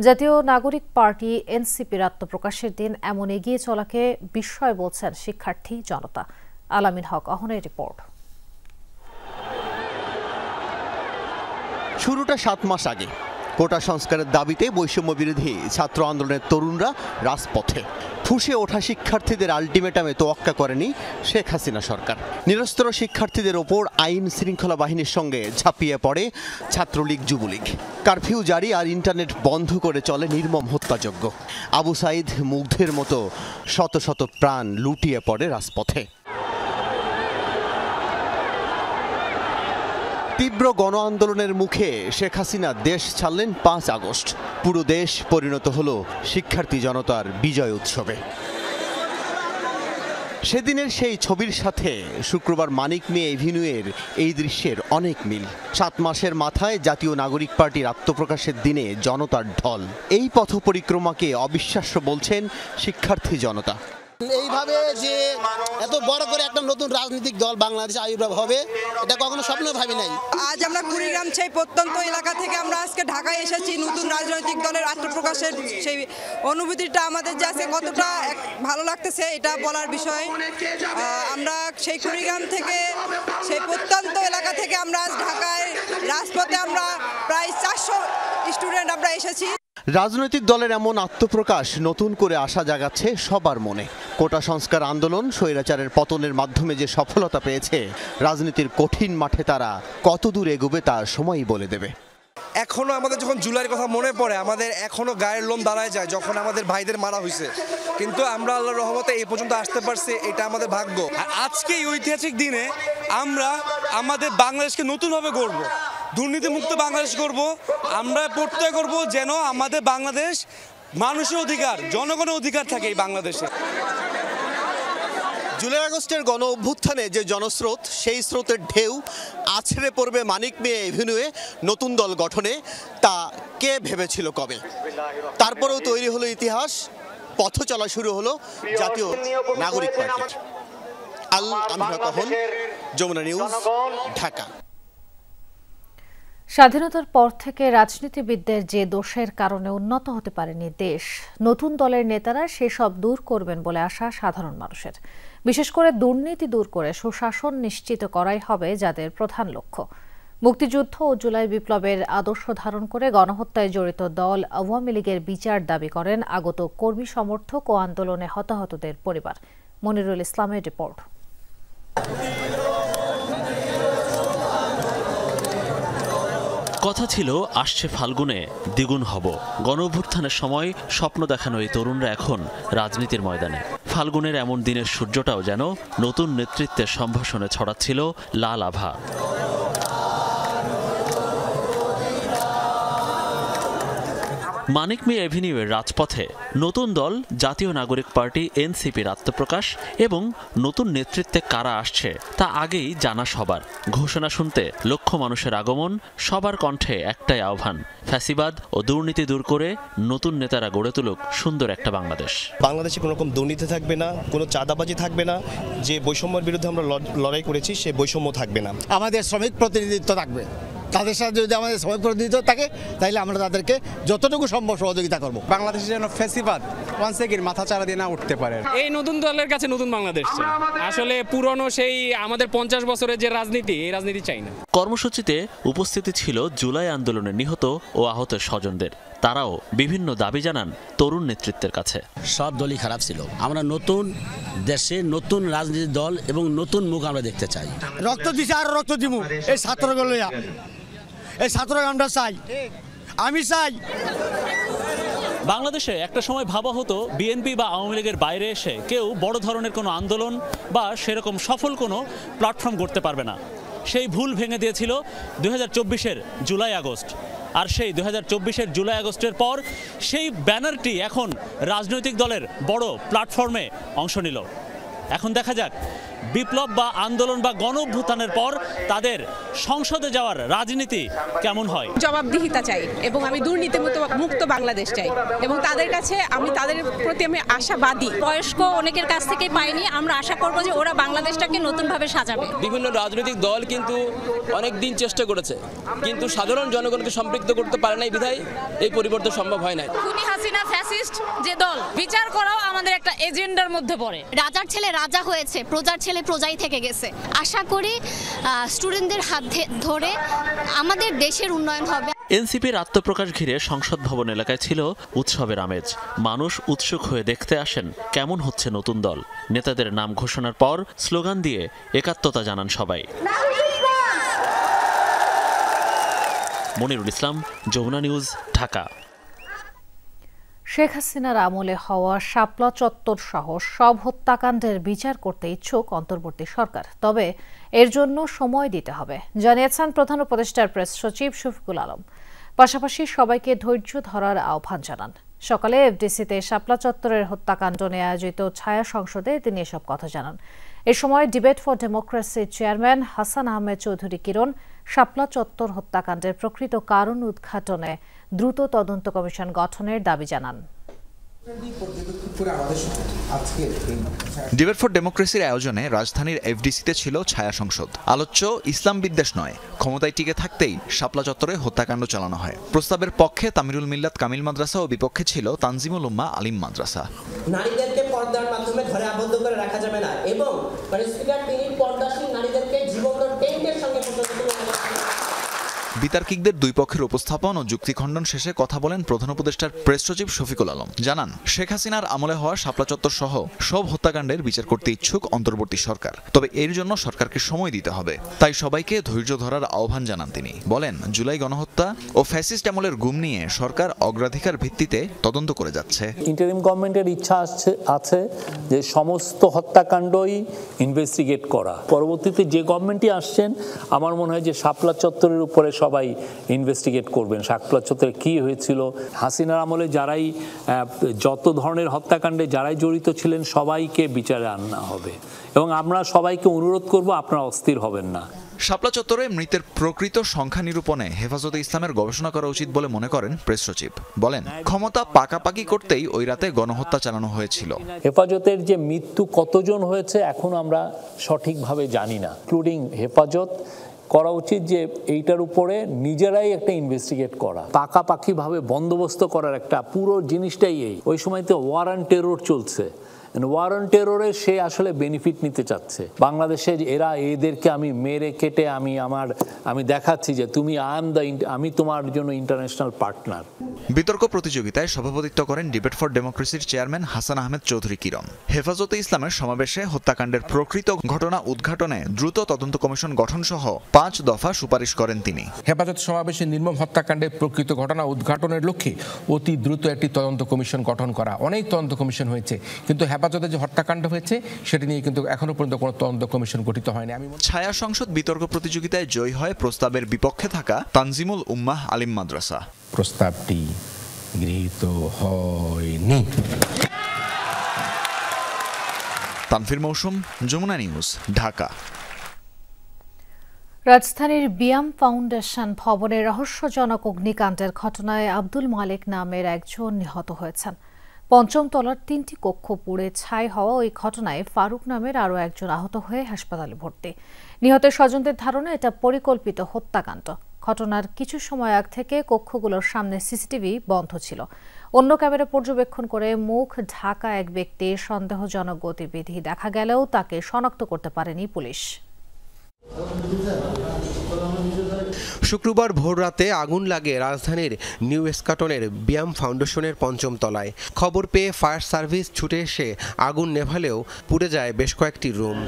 Speaker 1: জাতীয় নাগরিক পার্টি এনসিপির আত্মপ্রকাশের দিন এমন এগিয়ে চলাকে বিস্ময় বলছেন শিক্ষার্থী জনতা। আলামিন হক অহনের রিপোর্ট।
Speaker 19: শুরুটা 7 মাস আগে। কোটা সংস্কারের দাবিতে বৈষম্য বিরোধী ছাত্র আন্দোলনের তরুণরা রাজপথে। ফুঁসে ওঠা শিক্ষার্থীদের আলটিমেটামে তোয়াক্কা করেনি শেখ হাসিনা সরকার। নিরস্ত্র শিক্ষার্থীদের ওপর আইন শৃঙ্খলা বাহিনীর সঙ্গে ঝাঁপিয়ে পড়ে ছাত্রলীগ, যুবলীগ। কারফিউ জারি আর ইন্টারনেট বন্ধ করে চলে নির্মম হত্যাযজ্ঞ। আবু সাইদ, মুগ্ধের মতো শত শত প্রাণ লুটিয়ে পড়ে রাজপথে। তীব্র গণ আন্দোলনের মুখে শেখ হাসিনা দেশ ছাড়লেন 5 আগস্ট। পুরো দেশ পরিণত হলো শিক্ষার্থী জনতার বিজয় উৎসবে। সেদিনের সেই ছবির সাথে শুক্রবার মানিক মিয়া এভিনিউয়ের এই দৃশ্যের অনেক মিল। 7 মাসের মাথায় জাতীয় নাগরিক পার্টির আত্মপ্রকাশের দিনে জনতার ঢল। এই পথ পরিক্রমাকে অবিশ্বাস্য বলছেন শিক্ষার্থী জনতা।
Speaker 20: এইভাবে যে এত বড় করে একটা নতুন রাজনৈতিক দল বাংলাদেশে আবির্ভাব হবে এটা কখনো স্বপ্ন ভাবি নাই।
Speaker 21: আজ আমরা কুড়িগ্রাম সেই প্রত্যন্ত এলাকা থেকে আমরা আজকে ঢাকায় এসেছি নতুন রাজনৈতিক দলের আত্মপ্রকাশের সেই অনুভূতিটা আমাদের যে আছে কতটা ভালো লাগতেছে এটা বলার বিষয়। আমরা সেই কুড়িগ্রাম থেকে সেই প্রত্যন্ত এলাকা থেকে আমরা আজ ঢাকায় রাজপথে আমরা প্রায় 400 স্টুডেন্ট আমরা এসেছি।
Speaker 19: রাজনৈতিক দলের এমন আত্মপ্রকাশ নতুন করে আশা জাগাচ্ছে সবার মনে। কোটা সংস্কার আন্দোলন স্বৈরাচারের পতনের মাধ্যমে যে সফলতা পেয়েছে, রাজনীতির কঠিন মাঠে তারা কতদূর এগোবে তা সময়ই বলে দেবে।
Speaker 22: এখনো আমাদের যখন জুলাইয়ের কথা মনে পড়ে আমাদের এখনো গায়ের লোম দাঁড়ায় যায় যখন আমাদের ভাইদের মারা হয়েছে, কিন্তু আমরা আল্লাহর রহমতে এই পর্যন্ত আসতে পারছি, এটা আমাদের ভাগ্য।
Speaker 4: আর আজকে এই ঐতিহাসিক দিনে আমরা আমাদের বাংলাদেশকে নতুনভাবে গড়ব, দুর্নীতিমুক্ত বাংলাদেশ করব। আমরা প্রত্যয় করব যেন আমাদের বাংলাদেশ মানুষের অধিকার, জনগণের অধিকার থাকে এই বাংলাদেশে।
Speaker 19: জুলাই আগস্টের গণ অভ্যুত্থানে যে জনস্রোত, সেই স্রোতের ঢেউ আছড়ে পড়বে মানিক মিয়া এভিনিউয়ে নতুন দল গঠনে, তা কে ভেবেছিল কবে? তারপরেও তৈরি হলো ইতিহাস, পথ চলা শুরু হলো জাতীয় নাগরিক পার্টির। আল আমিনা কহন, যমুনা নিউজ, ঢাকা।
Speaker 1: স্বাধীনতার পর থেকে রাজনীতিবিদদের যে দোষের কারণে উন্নত হতে পারেনি দেশ, নতুন দলের নেতারা সেসব দূর করবেন বলে আশা সাধারণ মানুষের। বিশেষ করে দুর্নীতি দূর করে সুশাসন নিশ্চিত করাই হবে যাদের প্রধান লক্ষ্য। মুক্তিযুদ্ধ ও জুলাই বিপ্লবের আদর্শ ধারণ করে গণহত্যায় জড়িত দল আওয়ামী লীগের বিচার দাবি করেন আগত কর্মী সমর্থক ও আন্দোলনে হতাহতদের পরিবার। মনিরুল ইসলামের রিপোর্ট।
Speaker 23: কথা ছিল আসছে ফাল্গুনে দ্বিগুণ হব। গণঅভ্যুত্থানের সময় স্বপ্ন দেখানো এই তরুণরা এখন রাজনীতির ময়দানে। ফাল্গুনের এমন দিনের সূর্যটাও যেন নতুন নেতৃত্বের সম্ভাষণে ছড়াচ্ছিল লাল আভা। মানিক মিয়া এভিনিউয়ের রাজপথে নতুন দল জাতীয় নাগরিক পার্টি এনসিপির আত্মপ্রকাশ এবং নতুন নেতৃত্বে কারা আসছে তা আগেই জানা সবার। ঘোষণা শুনতে লক্ষ মানুষের আগমন, সবার কণ্ঠে একটাই আহ্বান, ফ্যাসিবাদ ও দুর্নীতি দূর করে নতুন নেতারা গড়ে তুলুক সুন্দর একটা বাংলাদেশ।
Speaker 24: বাংলাদেশে কোনো রকম দুর্নীতি থাকবে না, কোনো চাঁদাবাজি থাকবে না, যে বৈষম্যের বিরুদ্ধে আমরা লড়াই করেছি সে বৈষম্য থাকবে না।
Speaker 25: আমাদের শ্রমিক প্রতিনিধিত্ব থাকবে, তাদের সাথে যদি আমাদের শ্রমিক প্রতিনিধিত্ব থাকে তাহলে আমরা তাদেরকে যতটুকু সম্ভব সহযোগিতা করব।
Speaker 26: বাংলাদেশের যেন ফ্যাসিবাদ ওয়ানসেকের মাথা চারা দিয়ে না উঠতে পারে।
Speaker 27: এই নতুন দলের কাছে নতুন বাংলাদেশ চাই, আসলে পুরনো সেই আমাদের 50 বছরের যে রাজনীতি, এই রাজনীতি চাই না।
Speaker 23: কর্মসূচিতে উপস্থিতি ছিল জুলাই আন্দোলনে নিহত ও আহত স্বজনদের। তারাও বিভিন্ন দাবি জানান তরুণ নেতৃত্বের কাছে।
Speaker 28: সব দলই খারাপ ছিল, আমরা নতুন দেশে নতুন রাজনীতির দল এবং নতুন মুখ আমরা দেখতে চাই।
Speaker 25: রক্ত দিছে আর রক্ত দিব এই ছাত্রগুলো, এই ছাত্র আমরা চাই, আমি চাই।
Speaker 23: বাংলাদেশে একটা সময় ভাবা হতো বিএনপি বা আওয়ামী লীগের বাইরে এসে কেউ বড় ধরনের কোনো আন্দোলন বা সেরকম সফল কোনো প্ল্যাটফর্ম করতে পারবে না। সেই ভুল ভেঙে দিয়েছিল 2024-এর জুলাই আগস্ট। আর সেই 2024-এর জুলাই আগস্টের পর সেই ব্যানারটি এখন রাজনৈতিক দলের বড় প্ল্যাটফর্মে অংশ নিল। এখন দেখা যাক বিপ্লব বা আন্দোলন বা গণঅভ্যুত্থানের পর তাদের সংসদে যাওয়ার রাজনীতি কেমন হয়।
Speaker 29: জবাবদিহিতা চাই এবং আমি দুর্নীতি মুক্ত বাংলাদেশ চাই এবং তাদের কাছে তাদের প্রতি আমি আশাবাদী।
Speaker 30: বয়স্ক অনেকের কাছ থেকে পাইনি, আমরা আশা করব যে ওরা বাংলাদেশটাকে নতুনভাবে সাজাবে।
Speaker 31: বিভিন্ন রাজনৈতিক দল কিন্তু অনেক দিন চেষ্টা করেছে, কিন্তু সাধারণ জনগণকে সম্পৃক্ত করতে পারে নাই বিধায় এই পরিবর্তন সম্ভব হয় নাই।
Speaker 30: খুনি হাসিনা ফ্যাসিস্ট যে দল, বিচার করাও আমাদের একটা এজেন্ডার মধ্যে পড়ে।
Speaker 32: রাজার ছেলে রাজা হয়েছে, প্রজার ছেলে প্রজাই থেকে গেছে। আশা করি স্টুডেন্টদের হাত ধরে আমাদের দেশের উন্নয়ন হবে।
Speaker 23: এনসিপির আত্মপ্রকাশ ঘিরে সংসদ ভবন এলাকায় ছিল উৎসবের আমেজ। মানুষ উৎসুক হয়ে দেখতে আসেন কেমন হচ্ছে নতুন দল। নেতাদের নাম ঘোষণার পর স্লোগান দিয়ে একাত্মতা জানান সবাই। মনিরুল ইসলাম, যমুনা নিউজ, ঢাকা।
Speaker 1: শেখ হাসিনার আমলে হওয়া শাপলা চত্বর সহ সব হত্যাকাণ্ডের বিচার করতে ইচ্ছুক অন্তর্বর্তী সরকার, তবে এর জন্য সময় দিতে হবে, জানিয়েছেন প্রধান উপদেষ্টার প্রেস সচিব শফিকুল আলম। পাশাপাশি সবাইকে ধৈর্য ধরার আহ্বান জানান। সকালে এফডিসিতে শাপলা চত্বরের হত্যাকাণ্ড নিয়ে আয়োজিত ছায়া সংসদে তিনি এসব কথা জানান। এ সময় ডিবেট ফর ডেমোক্রেসির চেয়ারম্যান হাসান আহমেদ চৌধুরী কিরণ শাপলা চত্বর হত্যাকাণ্ডের প্রকৃত কারণ উদ্ঘাটনে দ্রুত তদন্ত কমিশন গঠনের দাবি জানান।
Speaker 2: ডিবেট ফর ডেমোক্রেসির আয়োজনে রাজধানীর এফডিসিতে ছিল ছায়া সংসদ। আলোচ্য ইসলাম বিদ্বেষ নয়, ক্ষমতায় টিকে থাকতেই শাপলা চত্বরে হত্যাকাণ্ড চালানো হয়। প্রস্তাবের পক্ষে তামিরুল মিল্লাত কামিল মাদ্রাসা ও বিপক্ষে ছিল তানজিমুল উম্মাহ আলিম মাদ্রাসা।
Speaker 3: নারীদেরকে পর্দার মাধ্যমে ঘরে আবদ্ধ করে রাখা যাবে না এবং স্পিকার তিনি পর্দাশীল নারীদেরকে জীবনদান টেন্টের সঙ্গে
Speaker 2: বিতার্কিকদের দুই পক্ষের উপস্থাপন ও যুক্তি খণ্ডন শেষে কথা বলেন প্রধান উপদেষ্টার প্রেস সচিব শফিকুল আলম। জানান, শেখ হাসিনার আমলে হওয়া শাপলা চত্বর সহ সব হত্যাকাণ্ডের বিচার করতে ইচ্ছুক অন্তর্বর্তী সরকার, তবে এর জন্য সরকারকে সময় দিতে হবে। তাই সবাইকে ধৈর্য ধরার আহ্বান জানান তিনি। বলেন, জুলাই গণহত্যা ও ফ্যাসিস্ট আমলের গুম নিয়ে সরকার অগ্রাধিকার ভিত্তিতে তদন্ত করে যাচ্ছে।
Speaker 5: ইন্টারিম গভর্নমেন্টের ইচ্ছা আছে যে সমস্ত হত্যাকাণ্ডই ইনভেস্টিগেট করা। পরবর্তীতে যে গভর্নমেন্টই আসছেন, আমার মনে হয় যে শাপলা চত্বরের উপরে সবাই ইনভেস্টিগেট করবেন। শাপলা চত্বরে কি হয়েছিল, হাসিনার আমলে যারাই যত ধরনের হত্যাকাণ্ডে যারাই জড়িত ছিলেন সবাইকে বিচারে আনা হবে এবং আমরা সবাইকে অনুরোধ করব আপনারা অস্থির হবেন না।
Speaker 2: শাপলা চত্বরে মৃতের প্রকৃত সংখ্যা নিরূপণে হেফাজতে ইসলামের গবেষণা করা উচিত বলে মনে করেন প্রেস সচিব। বলেন, ক্ষমতা পাকাপাকি করতেই ওই রাতে গণহত্যা চালানো হয়েছিল।
Speaker 5: হেফাজতের যে মৃত্যু কতজন হয়েছে এখন আমরা সঠিকভাবে জানি না, ইনক্লুডিং হেফাজত। করা উচিত যে এইটার উপরে নিজেরাই একটা ইনভেস্টিগেট করা, পাকাপাকিভাবে বন্দোবস্ত করার একটা পুরো জিনিসটাই ওই সময়তে ওয়ার অন টেরর চলছে। ওয়ার অন টেররে সে আসলে বেনিফিট নিতে চাচ্ছে। বাংলাদেশে এদেরকে আমি মেরে কেটে আমি দেখাচ্ছি যে আমি তোমার জন্য ইন্টারন্যাশনাল পার্টনার।
Speaker 2: বিতর্ক প্রতিযোগিতায় সভাপতিত্ব করেন ডিবেট ফর ডেমোক্রেসির চেয়ারম্যান হাসান আহমেদ চৌধুরী কিরণ। হেফাজতে ইসলামের সমাবেশে হত্যাকাণ্ডের প্রকৃত ঘটনা উদ্ঘাটনে দ্রুত তদন্ত কমিশন গঠন সহ 5 দফা সুপারিশ করেন তিনি।
Speaker 6: হেফাজত সমাবেশে নির্মম হত্যাকাণ্ডের প্রকৃত ঘটনা উদ্ঘাটনের লক্ষ্যে অতি দ্রুত একটি তদন্ত কমিশন গঠন করা। অনেক তদন্ত কমিশন হয়েছে, কিন্তু হেফাজতে যে হত্যাকাণ্ড হয়েছে সেটি নিয়ে কিন্তু এখনো পর্যন্ত কোনো তদন্ত কমিশন গঠিত হয়নি।
Speaker 2: ছায়া সংসদ বিতর্ক প্রতিযোগিতায় জয়ী হয় প্রস্তাবের বিপক্ষে থাকা তানজিমুল উম্মাহ আলিম মাদ্রাসা।
Speaker 6: প্রস্তাবটি গৃহীত হয়নি।
Speaker 2: তানফির মৌসুম, যমুনা নিউজ, ঢাকা।
Speaker 1: রাজধানীর বিয়াম ফাউন্ডেশন ভবনের রহস্যজনক অগ্নিকাণ্ডের ঘটনায় আব্দুল মালিক নামের একজন নিহত হয়েছেন। ৫ম তলার ৩টি কক্ষ পুড়ে ছাই হওয়া ওই ঘটনায় ফারুক নামের আরও একজন আহত হয়ে হাসপাতালে ভর্তি। নিহতের স্বজনদের ধারণা এটা পরিকল্পিত হত্যাকাণ্ড। ঘটনার কিছু সময় আগ থেকে কক্ষগুলোর সামনে সিসিটিভি বন্ধ ছিল। অন্য ক্যামেরা পর্যবেক্ষণ করে মুখ ঢাকা এক ব্যক্তির সন্দেহজনক গতিবিধি দেখা গেলেও তাকে শনাক্ত করতে পারেনি পুলিশ।
Speaker 8: শুক্রবার ভোররাতে আগুন লাগে রাজধানীর নিউ এস্কাটনের বিয়াম ফাউন্ডেশনের ৫ম তলায়। খবর পেয়ে ফায়ার সার্ভিস ছুটে এসে আগুন নেভালেও পুড়ে যায় বেশ কয়েকটি রুম।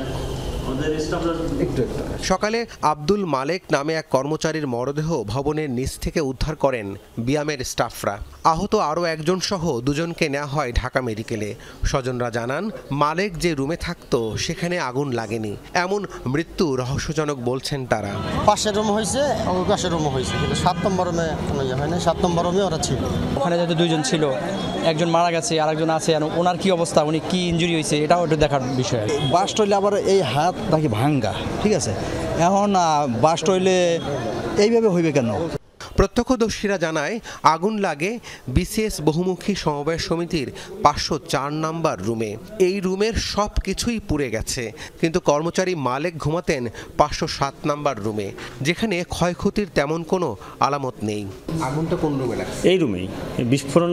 Speaker 8: সকালে আব্দুল মালেক নামে এক কর্মচারীর মরদেহ ভবনের নিচ থেকে উদ্ধার করেন বিয়ামের স্টাফরা। আহত আরও একজন সহ দুজনকে নেওয়া হয় ঢাকা মেডিকেলে। স্বজনরা জানান, মালেক যে রুমে থাকতো সেখানে আগুন লাগেনি, এমন মৃত্যু রহস্যজনক বলছেন তারা।
Speaker 20: পাশের রুম হয়েছে, পাশের রুম হয়েছে, কিন্তু 7 নম্বর রুমে কোনো ইয়ে হয় না। 7 নম্বর রুমে ওরা ছিল।
Speaker 9: ওখানে যেহেতু 2 জন ছিল, একজন মারা গেছে আর একজন আছে, আর ওনার কি অবস্থা, উনি কি ইনজুরি হয়েছে এটাও একটু দেখার বিষয়।
Speaker 10: বাস্ট হইলে আবার এই হাত নাকি ভাঙ্গা, ঠিক আছে, এখন বাস্ট হইলে এইভাবে হইবে কেন?
Speaker 8: প্রত্যক্ষদর্শীরা জানায়, আগুন লাগে বিসিএস বহুমুখী সমবায় সমিতির 504 নম্বর রুমে। এই রুমের সব কিছুই পুড়ে গেছে, কিন্তু কর্মচারী মালেক ঘুমাতেন 507 নম্বর রুমে, যেখানে ক্ষয়ক্ষতির তেমন কোনো আলামত নেই। আগুনটা কোন রুমে লাগে?
Speaker 11: এই রুমেই বিস্ফোরণ,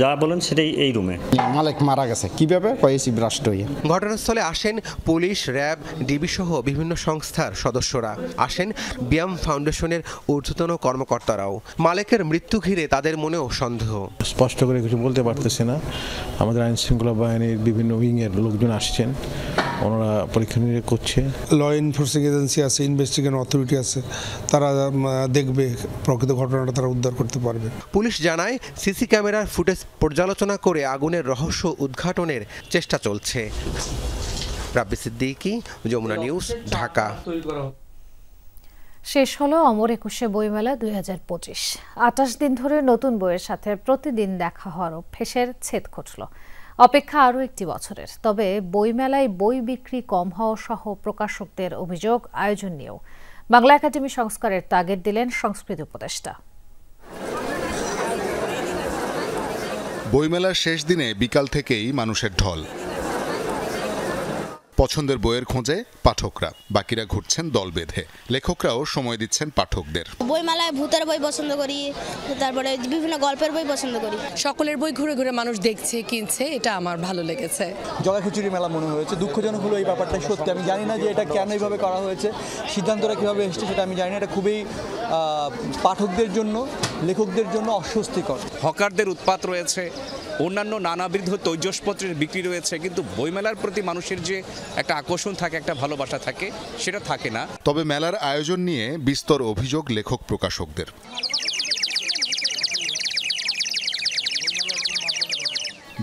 Speaker 11: যা বলেন সেটাই এই রুমে।
Speaker 10: মালেক মারা গেছে কিভাবে? কয়েছি ব্রাস্ট হয়ে।
Speaker 8: ঘটনাস্থলে আসেন পুলিশ, র্যাব, ডিবি সহ বিভিন্ন সংস্থার সদস্যরা। আসেন বিয়াম ফাউন্ডেশনের ঊর্ধ্বতন কর্মকর্তারাও। মালেকের মৃত্যু ঘিরে তাদের মনেও সন্দেহ।
Speaker 12: স্পষ্ট করে কিছু বলতে পারতেছে না। আমাদের আইন শৃঙ্খলা বাহিনীর বিভিন্ন উইংয়ের লোকজন আসছেন, ওনারা পরীক্ষা নিরীক্ষা করছে।
Speaker 13: ল এনফোর্সিং এজেন্সি আছে, ইনভেস্টিগেশন অথরিটি আছে, তারা দেখবে প্রকৃত ঘটনাটা তারা উদ্ধার করতে পারবে।
Speaker 8: পুলিশ জানায়, সিসি ক্যামেরার ফুটেজ পর্যালোচনা করে আগুনের রহস্য উদ্ঘাটনের চেষ্টা চলছে। রাব্বি সিদ্দিকী, যমুনা নিউজ, ঢাকা।
Speaker 1: শেষ হলো অমর একুশে বইমেলা 2025। 28 দিন ধরে নতুন বইয়ের সাথে প্রতিদিন দেখা হওয়ার অভ্যেসের ছেদ ঘটল। অপেক্ষা আরও একটি বছরের। তবে বইমেলায় বই বিক্রি কম হওয়া সহ প্রকাশকদের অভিযোগ আয়োজন নিয়েও বাংলা একাডেমি সংস্কারের তাগিদ দিলেন সংস্কৃতি উপদেষ্টা।
Speaker 4: বইমেলার শেষ দিনে বিকাল থেকেই মানুষের ঢল। পছন্দের বইয়ের খোঁজে পাঠকরা, বাকিরা ঘুরছেন দল বেঁধে। লেখকরাও সময় দিচ্ছেন পাঠকদের।
Speaker 7: বইমেলায় ভূতের বই পছন্দ করি, তারপরে বিভিন্ন গল্পের বই পছন্দ করি।
Speaker 14: সকলের বই ঘুরে ঘুরে মানুষ দেখছে, কিনছে, এটা আমার ভালো লেগেছে।
Speaker 15: জগা খিচুড়ি মেলা মনে হয়েছে। দুঃখজনক হলো এই ব্যাপারটা সত্যি। আমি জানি না যে এটা কেন এইভাবে করা হয়েছে, সিদ্ধান্তটা কীভাবে এসেছে সেটা আমি জানি না। এটা খুবই পাঠকদের জন্য, লেখকদের জন্য অস্বস্তিকর।
Speaker 16: হকারদের উৎপাত রয়েছে, অন্যান্য নানাবিধ তৈজসপত্রের বিক্রি রয়েছে, কিন্তু বইমেলার প্রতি মানুষের যে একটা আকর্ষণ থাকে, একটা ভালোবাসা থাকে, সেটা থাকে না।
Speaker 4: তবে মেলার আয়োজন নিয়ে বিস্তর অভিযোগ লেখক প্রকাশকদের।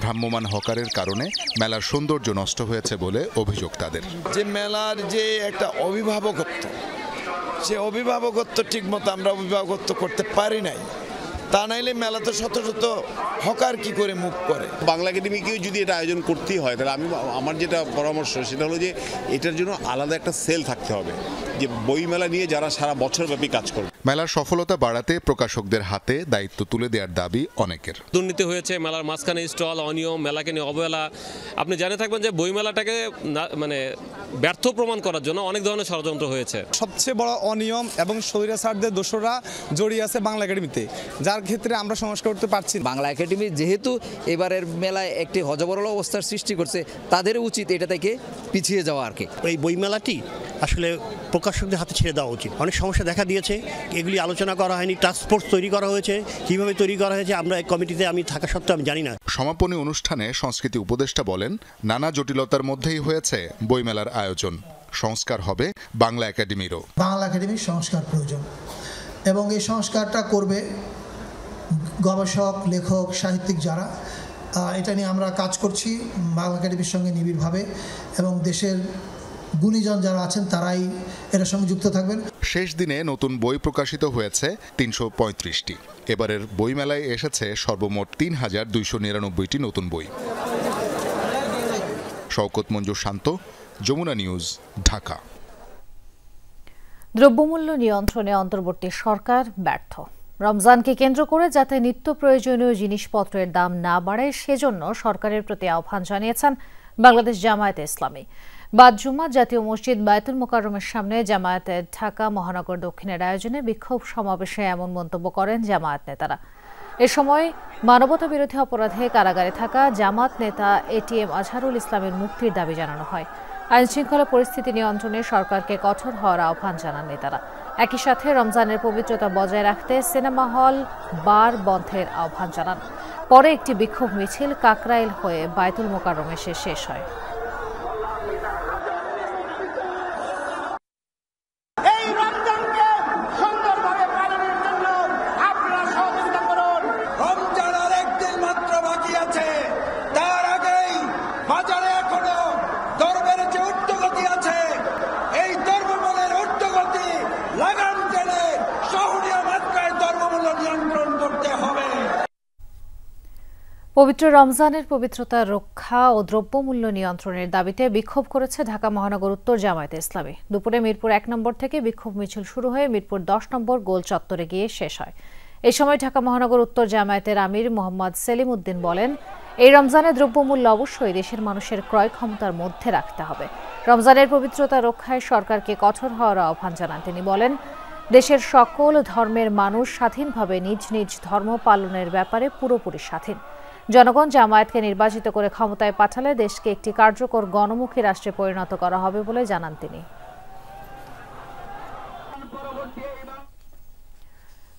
Speaker 4: ভ্রাম্যমাণ হকারের কারণে মেলার সৌন্দর্য নষ্ট হয়েছে বলে অভিযোগ তাদের।
Speaker 17: যে মেলার যে একটা অভিভাবকত্ব, সে অভিভাবকত্ব ঠিকমতো আমরা অভিভাবকত্ব করতে পারি নাই। তা নাইলে মেলা তো শত শত হকার কি করে মুখ করে।
Speaker 18: বাংলা একাডেমিকেও যদি এটা আয়োজন করতেই হয়, তাহলে আমার যেটা পরামর্শ সেটা হলো যে এটার জন্য আলাদা একটা সেল থাকতে হবে, যে বইমেলা নিয়ে যারা সারা বছরব্যাপী কাজ করবে।
Speaker 4: মেলার সফলতা বাড়াতে প্রকাশকদের হাতে দায়িত্ব তুলে দেওয়ার দাবি অনেকের।
Speaker 19: দুর্নীতি হয়েছে, মেলার মাঝখানে স্টল, অনিয়ম, মেলাকে নিয়ে অবহেলা। আপনি জেনে থাকবেন যে বইমেলাটাকে মানে ব্যর্থ প্রমাণ করার জন্য অনেক ধরনের ষড়যন্ত্র হয়েছে।
Speaker 21: সবচেয়ে বড় অনিয়ম এবং স্বৈরাচারদের দোসররা জড়িয়ে আছে বাংলা একাডেমিতে, যার ক্ষেত্রে আমরা সংস্কার করতে পারছি।
Speaker 22: বাংলা একাডেমি যেহেতু এবারের মেলায় একটি হযবরল অবস্থার সৃষ্টি করছে, তাদের উচিত এটা থেকে পিছিয়ে যাওয়া আর কি।
Speaker 24: এই বইমেলাটি আসলে প্রকাশকদের হাতে ছেড়ে দেওয়া উচিত। অনেক সমস্যা দেখা দিয়েছে, এগুলি আলোচনা করা হয়নি। টাস্ক ফোর্স তৈরি করা হয়েছে, কিভাবে তৈরি করা হয়েছে আমরা এই কমিটিতে আমি থাকা সত্ত্বেও আমি জানি না।
Speaker 4: সমাপনী অনুষ্ঠানে সংস্কৃতি উপদেষ্টা বলেন, নানা জটিলতার মধ্যেই হয়েছে বইমেলার আয়োজন। সংস্কার হবে বাংলা একাডেমিরও।
Speaker 26: বাংলা একাডেমির সংস্কার প্রয়োজন এবং এই সংস্কারটা করবে গবেষক, লেখক, সাহিত্যিক যারা। এটা নিয়ে আমরা কাজ করছি বাংলা একাডেমির সঙ্গে নিবিড়ভাবে, এবং দেশের গুণীজন যারা আছেন তারাই এর সঙ্গে যুক্ত থাকবেন।
Speaker 4: শেষ দিনে নতুন বই প্রকাশিত হয়েছে ৩৩৫টি। এবারের বইমেলায় এসেছে সর্বমোট ৩,২৯৯টি নতুন বই। শওকত মঞ্জুর শান্ত, যমুনা নিউজ, ঢাকা।
Speaker 1: দ্রব্যমূল্য নিয়ন্ত্রণে অন্তর্বর্তী সরকার ব্যর্থ। রমজানকে কেন্দ্র করে যাতে নিত্য প্রয়োজনীয় জিনিসপত্রের দাম না বাড়ে, সেজন্য সরকারের প্রতি আহ্বান জানিয়েছেন বাংলাদেশ জামায়াতে ইসলামী। বাদ জুমা জাতীয় মসজিদ বায়তুল মোকাররমের সামনে জামায়াতের ঢাকা মহানগর দক্ষিণের আয়োজনে বিক্ষোভ সমাবেশে এমন মন্তব্য করেন জামায়াত নেতারা। এ সময় মানবতা বিরোধী অপরাধে কারাগারে থাকা জামাত নেতা এটিএম আজহারুল ইসলামের মুক্তির দাবি জানানো হয়। আইনশৃঙ্খলা পরিস্থিতি নিয়ন্ত্রণে সরকারকে কঠোর হওয়ার আহ্বান জানান নেতারা। একই সাথে রমজানের পবিত্রতা বজায় রাখতে সিনেমা হল, বার বন্ধের আহ্বান জানান। পরে একটি বিক্ষোভ মিছিল কাকরাইল হয়ে বায়তুল মোকাররমে শেষ হয়। পবিত্র রমজানের পবিত্রতা রক্ষা ও দ্রব্যমূল্য নিয়ন্ত্রণের দাবিতে বিক্ষোভ করেছে ঢাকা মহানগর উত্তর জামায়াতে ইসলামী। দুপুরে মিরপুর ১ নম্বর থেকে বিক্ষোভ মিছিল শুরু হয়ে মিরপুর ১০ নম্বর গোল চত্বরে গিয়ে শেষ হয়। এই সময় ঢাকা মহানগর উত্তর জামায়াতের আমির মোহাম্মদ সেলিম উদ্দিন বলেন, এই রমজানে দ্রব্যমূল্য অবশ্যই দেশের মানুষের ক্রয় ক্ষমতার মধ্যে রাখতে হবে। রমজানের পবিত্রতা রক্ষায় সরকারকে কঠোর হওয়ার আহ্বান জানান তিনি। বলেন, দেশের সকল ধর্মের মানুষ স্বাধীনভাবে নিজ নিজ ধর্ম পালনের ব্যাপারে পুরোপুরি স্বাধীন। জনগণ জামায়াতকে নির্বাচিত করে ক্ষমতায় পাঠালে দেশকে একটি কার্যকর গণমুখী রাষ্ট্রে পরিণত করা হবে বলে জানান তিনি।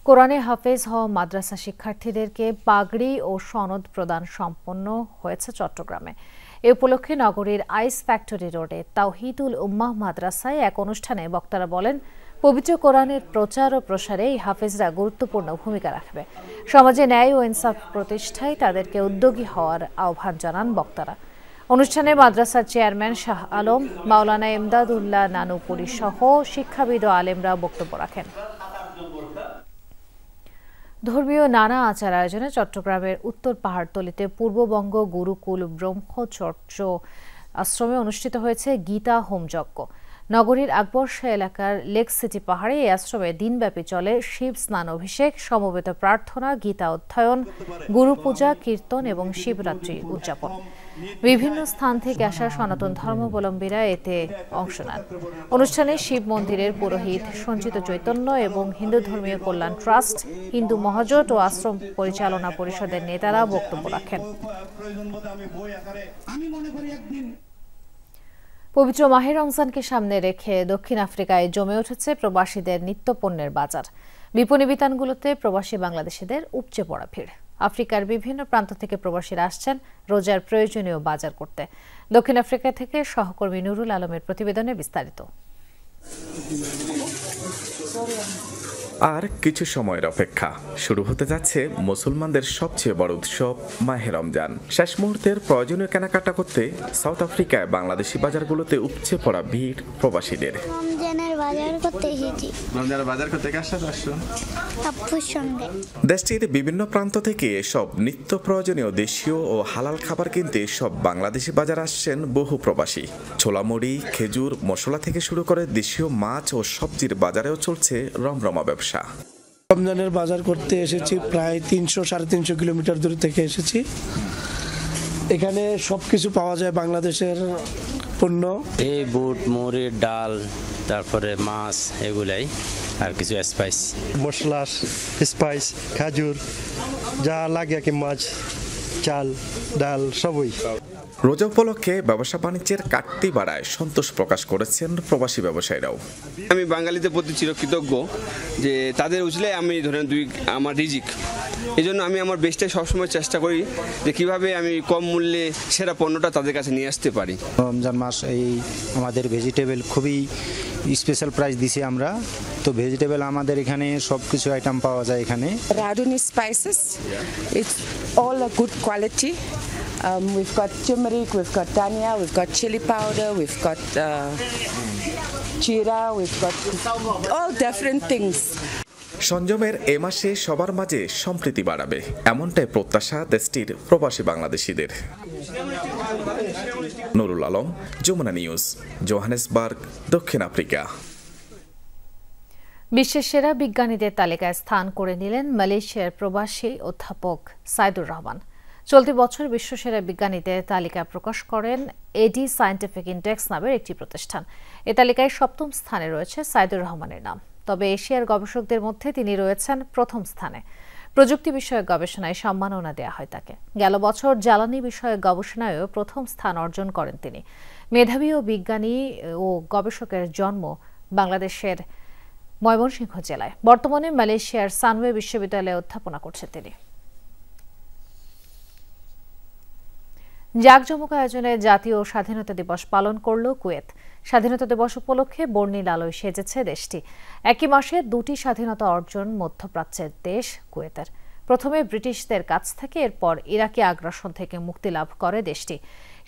Speaker 1: কোরআনে হাফেজ হওয়া মাদ্রাসা শিক্ষার্থীদেরকে পাগড়ি ও সনদ প্রদান সম্পন্ন হয়েছে চট্টগ্রামে। এ উপলক্ষে নগরীর আইস ফ্যাক্টরি রোডে তাওহিদুল উম্মাহ মাদ্রাসায় এক অনুষ্ঠানে বক্তারা বলেন, পবিত্র কোরআনের প্রচার ও প্রসারে এই হাফেজরা গুরুত্বপূর্ণ ভূমিকা রাখবে। সমাজে ন্যায় ও ইনসাফ প্রতিষ্ঠায় তাদেরকে উদ্যোগী হওয়ার আহ্বান জানান বক্তারা। অনুষ্ঠানে মাদ্রাসার চেয়ারম্যান শাহ আলম, মাওলানা ইমদাদুল্লাহ নানুপুরি সহ শিক্ষাবিদ ও আলেমরা বক্তব্য রাখেন। ধর্মীয় নানা আচার আয়োজনে চট্টগ্রামের উত্তর পাহাড়তলীতে পূর্ববঙ্গ গুরুকুল ব্রহ্মচর্য আশ্রমে অনুষ্ঠিত হয়েছে গীতা হোমযজ্ঞ। নগরীর আকবরশাহ এলাকার লেক সিটি পাহাড়ে এই আশ্রমে দিনব্যাপী চলে শিব স্নান অভিষেক, সমবেত প্রার্থনা, গীতা অধ্যয়ন, গুরু পূজা, কীর্তন এবং শিবরাত্রি উদযাপন। বিভিন্ন স্থান থেকে আসা সনাতন ধর্মাবলম্বীরা এতে অংশ নেন। অনুষ্ঠানে শিব মন্দিরের পুরোহিত সঞ্চিত চৈতন্য এবং হিন্দু ধর্মীয় কল্যাণ ট্রাস্ট, হিন্দু মহাজোট ও আশ্রম পরিচালনা পরিষদের নেতারা বক্তব্য রাখেন। পবিত্র মাহে রমজানকে সামনে রেখে দক্ষিণ আফ্রিকায় জমে উঠেছে প্রবাসীদের নিত্যপণ্যের বাজার। বিপণী বিতানগুলোতে প্রবাসী বাংলাদেশিদের উপচে পড়া ভিড়। আফ্রিকার বিভিন্ন প্রান্ত থেকে প্রবাসীরা আসছেন রোজার প্রয়োজনীয় বাজার করতে। দক্ষিণ আফ্রিকা থেকে সহকর্মী নুরুল আলমের প্রতিবেদনে বিস্তারিত।
Speaker 2: আর কিছু সময়ের অপেক্ষা, শুরু হতে যাচ্ছে মুসলমানদের সবচেয়ে বড় উৎসব মাহে রমজান। শেষ মুহূর্তের প্রয়োজনীয় কেনাকাটা করতে সাউথ আফ্রিকায় বাংলাদেশি বাজারগুলোতে উপচে পড়া ভিড় প্রবাসীদের। দেশটির বিভিন্ন প্রান্ত থেকে এসব নিত্য প্রয়োজনীয় দেশীয় ও হালাল খাবার কিনতে সব বাংলাদেশি বাজার আসছেন বহু প্রবাসী। ছোলামুড়ি, খেজুর, মশলা থেকে শুরু করে দেশীয় মাছ ও সবজির বাজারেও চলছে রমরমা ব্যবসা।
Speaker 3: রমজানের বাজার করতে এসেছি, প্রায় 300-350 কিলোমিটার দূর থেকে এসেছি। এখানে সবকিছু পাওয়া যায় বাংলাদেশের পণ্য,
Speaker 5: এই বুট, মুড়ি, ডাল, তারপরে মাছ, এগুলাই আর কিছু স্পাইস,
Speaker 21: মশলা, স্পাইস, খেজুর, যা লাগে আর কি, মাছ, চাল, ডাল সবই।
Speaker 2: রোজা উপলক্ষে ব্যবসা বাণিজ্যের কাটতি বাড়ায় সন্তোষ প্রকাশ করেছেন প্রবাসী ব্যবসায়ীরাও।
Speaker 6: আমি বাঙালিদের প্রতি চিরকৃতজ্ঞ যে তাদের উজলে আমি ধরেন আমার রিজিক, এই জন্য আমি আমার বেস্টটাই সবসময় চেষ্টা করি যে কিভাবে আমি কম মূল্যে সেরা পণ্যটা তাদের কাছে নিয়ে আসতে পারি।
Speaker 23: রমজান মাস এই আমাদের ভেজিটেবল খুবই স্পেশাল প্রাইস দিছি আমরা, তো ভেজিটেবল আমাদের এখানে সব কিছু আইটেম পাওয়া যায় এখানে।
Speaker 25: Raduni spices, it's all a good quality. We've got turmeric, we've got dhania, we've got chili powder, we've got jeera, we've got all different things.
Speaker 2: সংযমের এ মাসে সবার মাঝে সম্প্রীতি বাড়াবে, এমনটাই প্রত্যাশা দেশটির প্রবাসী বাংলাদেশিদের। নুরুল আলম, যমুনা নিউজ, জোহানেসবার্গ, দক্ষিণ আফ্রিকা।
Speaker 1: বিশ্বের সেরা বিজ্ঞানীদের তালিকায় স্থান করে নিলেন মালয়েশিয়ার প্রবাসী অধ্যাপক সাইদুর রহমান। চলতি বছর বিশ্বসেরা বিজ্ঞানীদের তালিকা প্রকাশ করেন এডি সায়েন্টিফিক ইন্ডেক্স নামের একটি প্রতিষ্ঠান। এ তালিকায় 7ম স্থানে রয়েছে সাইদুর রহমানের নাম। তবে এশিয়ার গবেষকদের মধ্যে তিনি রয়েছেন 1ম স্থানে। প্রযুক্তি বিষয়ক গবেষণায় সম্মাননা দেওয়া হয় তাকে। গেল বছর জ্বালানি বিষয়ক গবেষণায়ও 1ম স্থান অর্জন করেন তিনি। মেধাবী ও বিজ্ঞানী ও গবেষকের জন্ম বাংলাদেশের ময়মনসিংহ জেলায়। বর্তমানে মালয়েশিয়ার সানওয়ে বিশ্ববিদ্যালয়ে অধ্যাপনা করছেন তিনি। জাঁকজমক আয়োজনে জাতীয় স্বাধীনতা দিবস পালন করল কুয়েত। স্বাধীনতা দিবস উপলক্ষে বর্ণিল আলোয় সেজেছে দেশটি। একই মাসে 2টি স্বাধীনতা অর্জন মধ্যপ্রাচ্যের দেশ কুয়েতের। প্রথমে ব্রিটিশদের কাছ থেকে, এরপর ইরাকি আগ্রাসন থেকে মুক্তি লাভ করে দেশটি।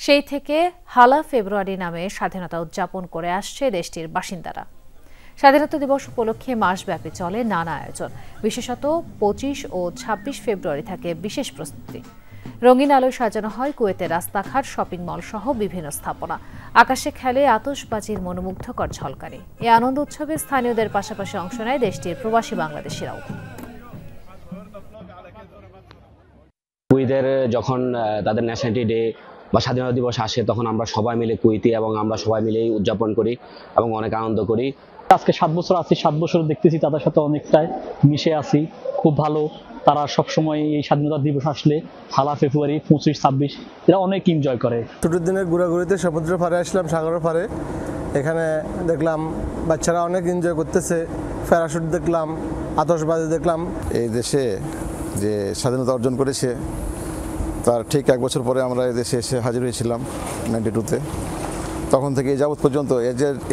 Speaker 1: সেই থেকে হালা ফেব্রুয়ারি নামে স্বাধীনতা উদযাপন করে আসছে দেশটির বাসিন্দারা। স্বাধীনতা দিবস উপলক্ষে মাসব্যাপী চলে নানা আয়োজন। বিশেষত 25 ও 26 ফেব্রুয়ারি থাকে বিশেষ প্রস্তুতি। রঙিন আলোয় সাজানো হয় কুয়েতের রাস্তাঘাট, শপিং মল সহ বিভিন্ন স্থাপনা। আকাশে খেলে আতশবাজির মনোমুগ্ধকর ঝলকানি। এই আনন্দ উৎসবে স্থানীয়দের পাশাপাশি অংশ নেয় দেশটির প্রবাসী বাংলাদেশিরাও।
Speaker 27: কুয়েতের যখন তাদের ন্যাশনালিটি ডে বা স্বাধীনতা দিবস আসে, তখন আমরা সবাই মিলে কুয়েতি এবং আমরা সবাই মিলেই উদযাপন করি এবং অনেক আনন্দ করি।
Speaker 28: আজকে 7 বছর আছি, 7 বছর দেখতেছি তাদের সাথে অনেকটাই মিশে আছি, খুব ভালো। তারা সবসময় এই স্বাধীনতা দিবস আসলে হালা ফেব্রুয়ারি, 25, 26 এরা অনেক এনজয় করে।
Speaker 21: ছুটির দিনের ঘোরাঘুরিতে সমুদ্র পাড়ে আসলাম, সাগরের পাড়ে। এখানে দেখলাম বাচ্চারা অনেক এনজয় করতেছে, প্যারাশুট দেখলাম, আতশবাজি দেখলাম।
Speaker 29: এই দেশে যে স্বাধীনতা অর্জন করেছে তার ঠিক 1 বছর পরে আমরা এই দেশে এসে হাজির হয়েছিলাম 92-তে। তখন থেকে যাবৎ পর্যন্ত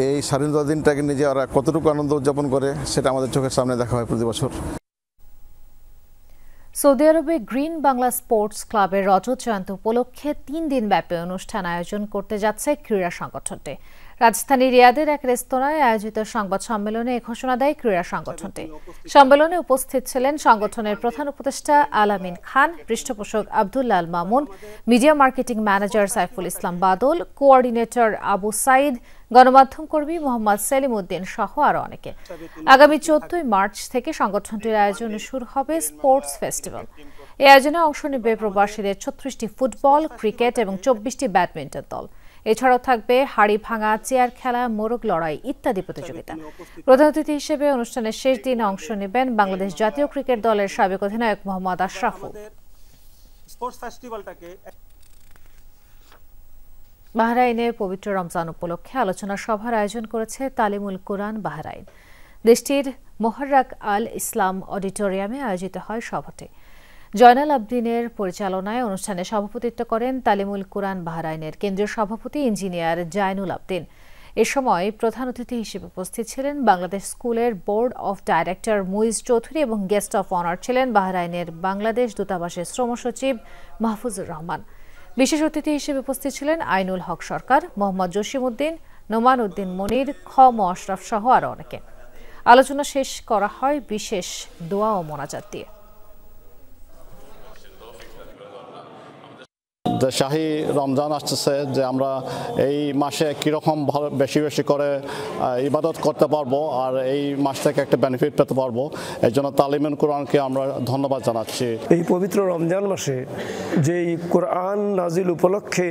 Speaker 29: এই স্বাধীনতা দিনটাকে নিজে ওরা কতটুকু আনন্দ উদযাপন করে সেটা আমাদের চোখের সামনে দেখা হয় প্রতি বছর।
Speaker 1: সৌদি আরবে গ্রিন বাংলা স্পোর্টস ক্লাবের রজত জয়ন্তী উপলক্ষে 3 দিন ব্যাপী অনুষ্ঠান আয়োজন করতে যাচ্ছে ক্রীড়া সংগঠনটি। রাজধানী রিয়াদের এক রেস্তোরাঁয় আয়োজিত সংবাদ সম্মেলনে এ ঘোষণা দেয় ক্রীড়া সংগঠনটি। সম্মেলনে উপস্থিত ছিলেন সংগঠনের প্রধান উপদেষ্টা আলামিন খান, পৃষ্ঠপোষক Abdullah Al Mamun, media marketing manager Saiful Islam Badal, coordinator Abu Saeed, গণমাধ্যম কর্মী মোহাম্মদ সেলিম উদ্দিন সহ আরো অনেকে। আগামী 14 মার্চ থেকে সংগঠনটির আয়োজনে শুরু হবে স্পোর্টস ফেস্টিভ্যাল। এই আয়োজনে অংশ নেবে প্রবাসীদের 36টি ফুটবল, ক্রিকেট এবং 24টি ব্যাডমিন্টন দল। এছাড়াও থাকবে হাড়ি ভাঙা, চেয়ার খেলা, মোরগ লড়াই ইত্যাদি প্রতিযোগিতা। প্রধান অতিথি হিসেবে অনুষ্ঠানের শেষ দিনে অংশ নেবেন বাংলাদেশ জাতীয় ক্রিকেট দলের সাবেক অধিনায়ক মোহাম্মদ আশরাফুল। বাহরাইনে পবিত্র রমজান উপলক্ষে আলোচনা সভার আয়োজন করেছে তালিমুল কুরআন বাহরাইন। দেশটির মোহাররাক আল ইসলাম অডিটোরিয়ামে আয়োজিত হয় সভাটি। জয়নাল আবদিনের পরিচালনায় অনুষ্ঠানে সভাপতিত্ব করেন তালিমুল কুরআন বাহরাইনের কেন্দ্রীয় সভাপতি ইঞ্জিনিয়ার জাইনুল আবদিন। এ সময় প্রধান অতিথি হিসেবে উপস্থিত ছিলেন বাংলাদেশ স্কুলের board of director Muiz Chowdhury এবং গেস্ট অফ অনার ছিলেন বাহরাইনের বাংলাদেশ দূতাবাসের শ্রম সচিব মাহফুজুর রহমান। বিশেষ অতিথি হিসেবে উপস্থিত ছিলেন আইনুল হক সরকার, মোহাম্মদ জসিম উদ্দিন, নোমান উদ্দিন মনির, খ ম আশরাফ সহ আরো অনেকে। আলোচনা শেষ করা হয় বিশেষ দোয়া ও মোনাজাত দিয়ে।
Speaker 7: যে শাহী রমজান আসতেছে, যে আমরা এই মাসে কীরকম ভালো বেশি বেশি করে ইবাদত করতে পারবো আর এই মাস থেকে একটা বেনিফিট পেতে পারবো, এই জন্য তালিমুল কুরআনকে আমরা ধন্যবাদ জানাচ্ছি।
Speaker 8: এই পবিত্র রমজান মাসে যেই কোরআন নাজিল উপলক্ষে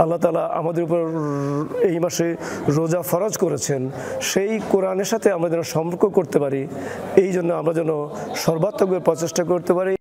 Speaker 8: আল্লাহ তাআলা আমাদের উপর এই মাসে রোজা ফরজ করেছেন, সেই কোরআনের সাথে আমরা যেন সম্পর্ক করতে পারি, এই জন্য আমরা যেন সর্বাত্মক প্রচেষ্টা করতে পারি।